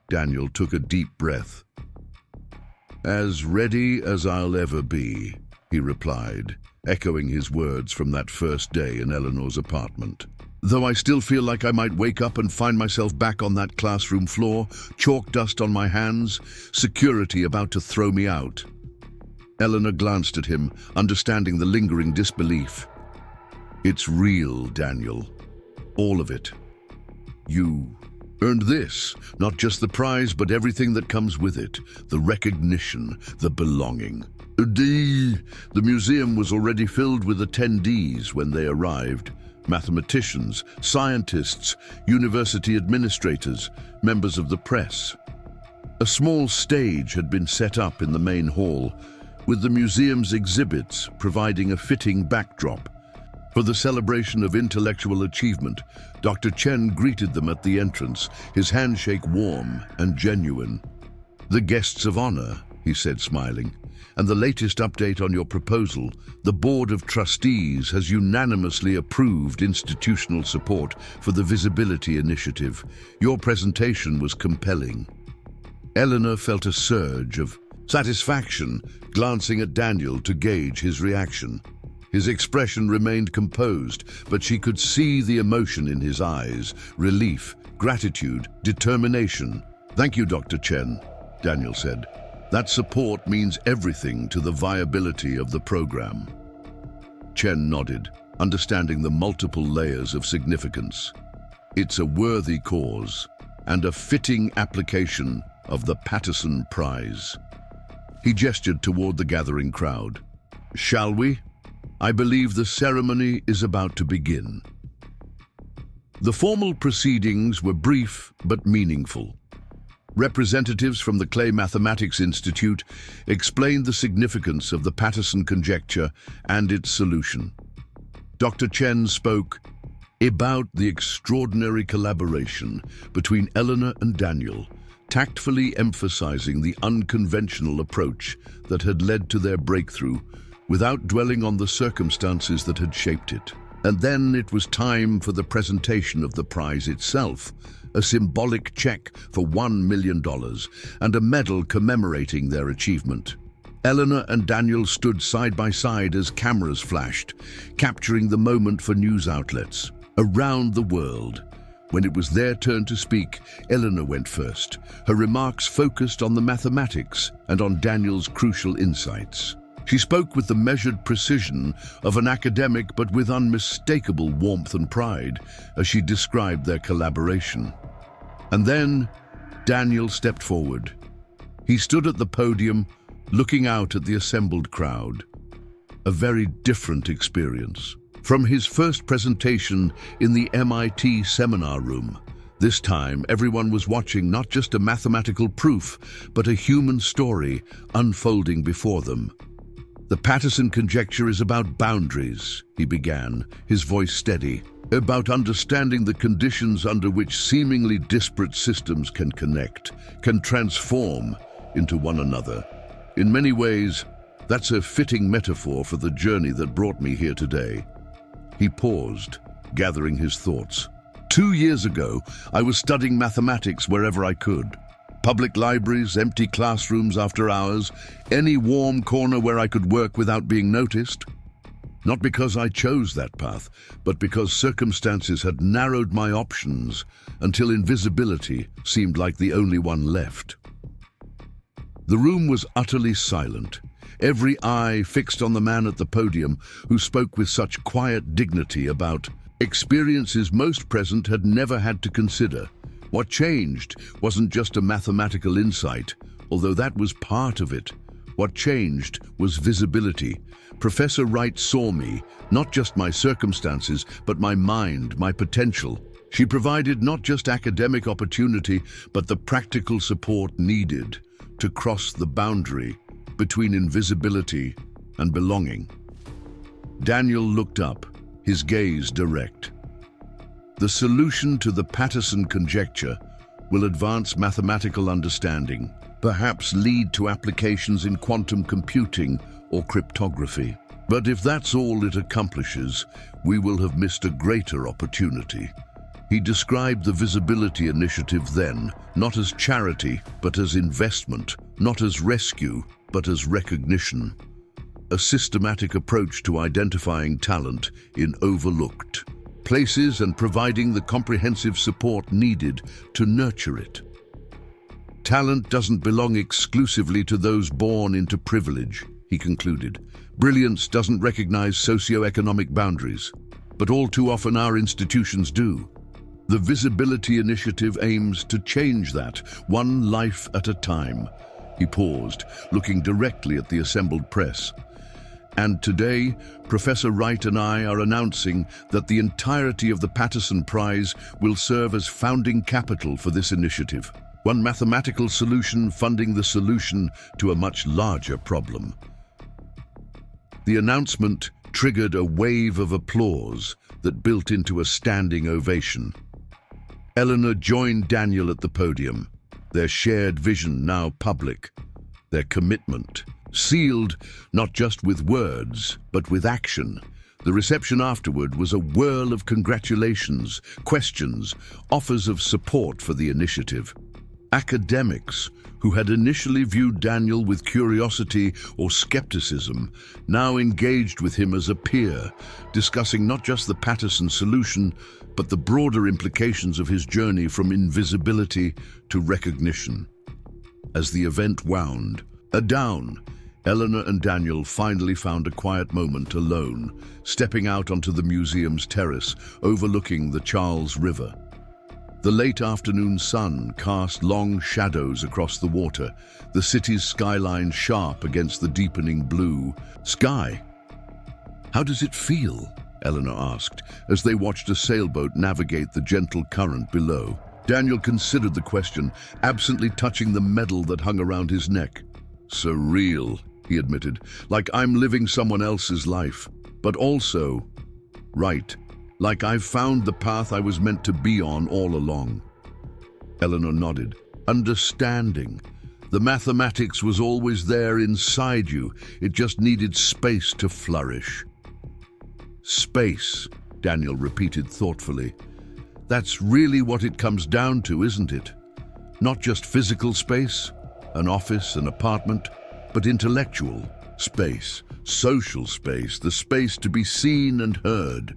Daniel took a deep breath. "As ready as I'll ever be," he replied, echoing his words from that first day in Eleanor's apartment. "Though I still feel like I might wake up and find myself back on that classroom floor, chalk dust on my hands, security about to throw me out." Eleanor glanced at him, understanding the lingering disbelief. "It's real, Daniel. All of it. You earned this, not just the prize, but everything that comes with it, the recognition, the belonging." The museum was already filled with attendees when they arrived. Mathematicians, scientists, university administrators, members of the press. A small stage had been set up in the main hall, with the museum's exhibits providing a fitting backdrop. For the celebration of intellectual achievement, Dr. Chen greeted them at the entrance, his handshake warm and genuine. "The guests of honor," he said, smiling. "And the latest update on your proposal, the Board of Trustees has unanimously approved institutional support for the Visibility Initiative. Your presentation was compelling." Eleanor felt a surge of satisfaction, glancing at Daniel to gauge his reaction. His expression remained composed, but she could see the emotion in his eyes: relief, gratitude, determination. "Thank you, Dr. Chen," Daniel said. "That support means everything to the viability of the program." Chen nodded, understanding the multiple layers of significance. "It's a worthy cause and a fitting application of the Patterson Prize." He gestured toward the gathering crowd. "Shall we? I believe the ceremony is about to begin." The formal proceedings were brief but meaningful. Representatives from the Clay Mathematics Institute explained the significance of the Patterson Conjecture and its solution. Dr. Chen spoke about the extraordinary collaboration between Eleanor and Daniel, tactfully emphasizing the unconventional approach that had led to their breakthrough, without dwelling on the circumstances that had shaped it. And then it was time for the presentation of the prize itself, a symbolic check for $1 million and a medal commemorating their achievement. Eleanor and Daniel stood side by side as cameras flashed, capturing the moment for news outlets around the world. When it was their turn to speak, Eleanor went first. Her remarks focused on the mathematics and on Daniel's crucial insights. She spoke with the measured precision of an academic, but with unmistakable warmth and pride as she described their collaboration. And then Daniel stepped forward. He stood at the podium, looking out at the assembled crowd. A very different experience from his first presentation in the MIT seminar room. This time, everyone was watching not just a mathematical proof, but a human story unfolding before them. "The Patterson Conjecture is about boundaries," he began, his voice steady, "about understanding the conditions under which seemingly disparate systems can connect, can transform into one another. In many ways, that's a fitting metaphor for the journey that brought me here today." He paused, gathering his thoughts. 2 years ago, I was studying mathematics wherever I could. Public libraries, empty classrooms after hours, any warm corner where I could work without being noticed. Not because I chose that path, but because circumstances had narrowed my options until invisibility seemed like the only one left. The room was utterly silent, every eye fixed on the man at the podium who spoke with such quiet dignity about experiences most present had never had to consider: What changed wasn't just a mathematical insight, although that was part of it. What changed was visibility. Professor Wright saw me, not just my circumstances, but my mind, my potential. She provided not just academic opportunity, but the practical support needed to cross the boundary between invisibility and belonging. Daniel looked up, his gaze direct. The solution to the Patterson Conjecture will advance mathematical understanding, perhaps lead to applications in quantum computing or cryptography. But if that's all it accomplishes, we will have missed a greater opportunity. He described the Visibility Initiative then, not as charity, but as investment, not as rescue, but as recognition. A systematic approach to identifying talent in overlooked places and providing the comprehensive support needed to nurture it. Talent doesn't belong exclusively to those born into privilege, he concluded. Brilliance doesn't recognize socio-economic boundaries, but all too often our institutions do. The Visibility Initiative aims to change that, one life at a time. He paused, looking directly at the assembled press. And today, Professor Wright and I are announcing that the entirety of the Patterson Prize will serve as founding capital for this initiative. One mathematical solution funding the solution to a much larger problem. The announcement triggered a wave of applause that built into a standing ovation. Eleanor joined Daniel at the podium, their shared vision now public, their commitment sealed not just with words, but with action. The reception afterward was a whirl of congratulations, questions, offers of support for the initiative. Academics, who had initially viewed Daniel with curiosity or skepticism, now engaged with him as a peer, discussing not just the Patterson solution, but the broader implications of his journey from invisibility to recognition. As the event wound down, Eleanor and Daniel finally found a quiet moment alone, stepping out onto the museum's terrace, overlooking the Charles River. The late afternoon sun cast long shadows across the water, the city's skyline sharp against the deepening blue sky. "How does it feel?" Eleanor asked, as they watched a sailboat navigate the gentle current below. Daniel considered the question, absently touching the medal that hung around his neck. "Surreal," he admitted, "like I'm living someone else's life, but also right. Like I've found the path I was meant to be on all along." Eleanor nodded, understanding. The mathematics was always there inside you. It just needed space to flourish. "Space," Daniel repeated thoughtfully. "That's really what it comes down to, isn't it? Not just physical space, an office, an apartment, but intellectual space, social space, the space to be seen and heard.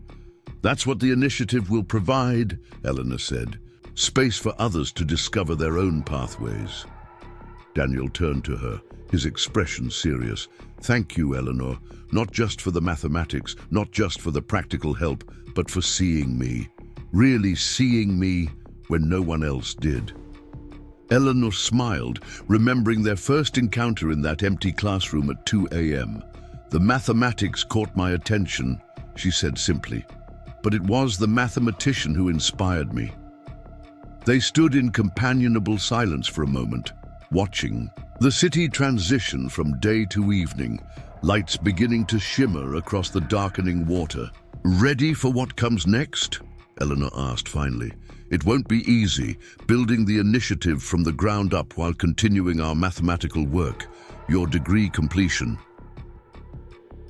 That's what the initiative will provide," Eleanor said. "Space for others to discover their own pathways." Daniel turned to her, his expression serious. "Thank you, Eleanor, not just for the mathematics, not just for the practical help, but for seeing me. Really seeing me when no one else did." Eleanor smiled, remembering their first encounter in that empty classroom at 2 a.m. "The mathematics caught my attention," she said simply. "But it was the mathematician who inspired me." They stood in companionable silence for a moment, watching the city transition from day to evening, lights beginning to shimmer across the darkening water. "Ready for what comes next?" Eleanor asked finally. "It won't be easy, building the initiative from the ground up while continuing our mathematical work, your degree completion."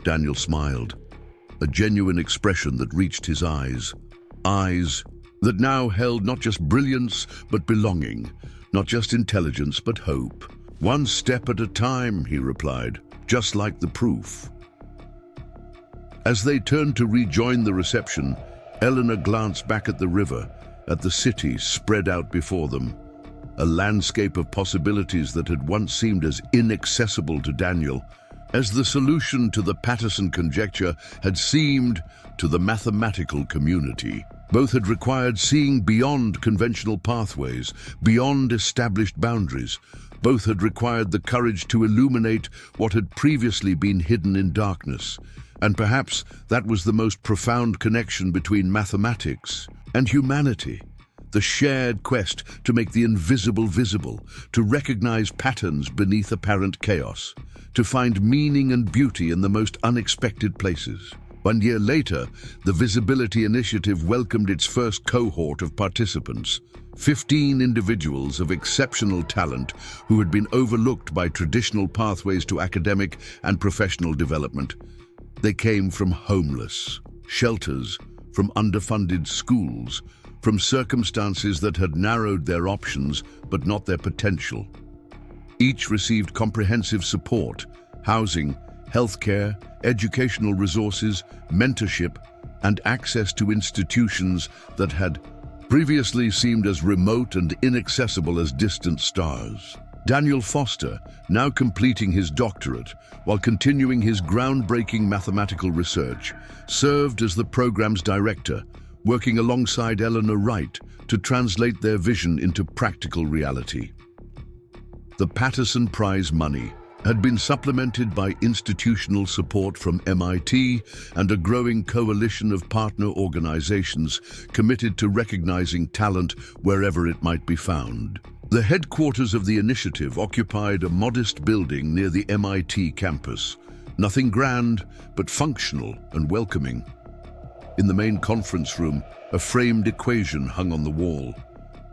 Daniel smiled, a genuine expression that reached his eyes that now held not just brilliance, but belonging, not just intelligence, but hope. "One step at a time," he replied, "just like the proof." As they turned to rejoin the reception, Eleanor glanced back at the river, at the city spread out before them, a landscape of possibilities that had once seemed as inaccessible to Daniel as the solution to the Patterson Conjecture had seemed to the mathematical community. Both had required seeing beyond conventional pathways, beyond established boundaries. Both had required the courage to illuminate what had previously been hidden in darkness. And perhaps that was the most profound connection between mathematics and humanity. The shared quest to make the invisible visible, to recognize patterns beneath apparent chaos, to find meaning and beauty in the most unexpected places. 1 year later, the Visibility Initiative welcomed its first cohort of participants, 15 individuals of exceptional talent who had been overlooked by traditional pathways to academic and professional development. They came from homeless shelters, from underfunded schools, from circumstances that had narrowed their options but not their potential. Each received comprehensive support, housing, healthcare, educational resources, mentorship, and access to institutions that had previously seemed as remote and inaccessible as distant stars. Daniel Foster, now completing his doctorate while continuing his groundbreaking mathematical research, served as the program's director, working alongside Eleanor Wright to translate their vision into practical reality. The Patterson Prize money had been supplemented by institutional support from MIT and a growing coalition of partner organizations committed to recognizing talent wherever it might be found. The headquarters of the initiative occupied a modest building near the MIT campus. Nothing grand, but functional and welcoming. In the main conference room, a framed equation hung on the wall,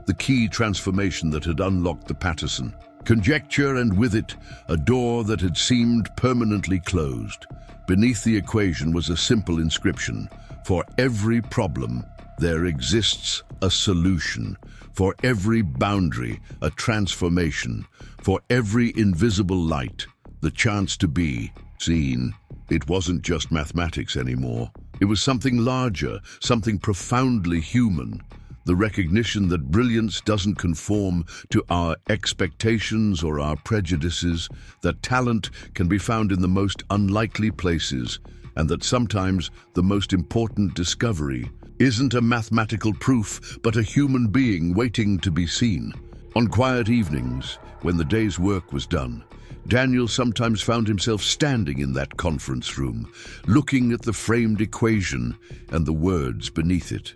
the key transformation that had unlocked the Patterson Conjecture, and with it, a door that had seemed permanently closed. Beneath the equation was a simple inscription: for every problem, there exists a solution. For every boundary, a transformation. For every invisible light, the chance to be seen. It wasn't just mathematics anymore. It was something larger, something profoundly human. The recognition that brilliance doesn't conform to our expectations or our prejudices, that talent can be found in the most unlikely places, and that sometimes the most important discovery isn't a mathematical proof, but a human being waiting to be seen. On quiet evenings, when the day's work was done, Daniel sometimes found himself standing in that conference room, looking at the framed equation and the words beneath it.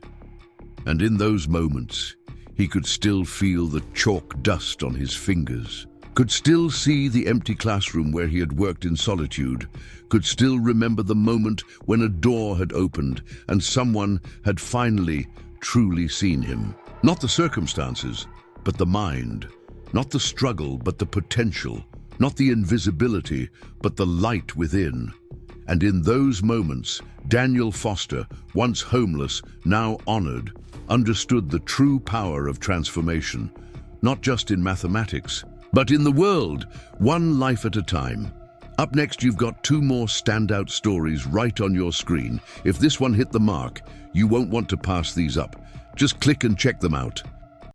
And in those moments, he could still feel the chalk dust on his fingers, could still see the empty classroom where he had worked in solitude, could still remember the moment when a door had opened and someone had finally, truly seen him. Not the circumstances, but the mind. Not the struggle, but the potential. Not the invisibility, but the light within. And in those moments, Daniel Foster, once homeless, now honored, understood the true power of transformation, not just in mathematics, but in the world, one life at a time. Up next, you've got 2 more standout stories right on your screen. If this one hit the mark, you won't want to pass these up. Just click and check them out.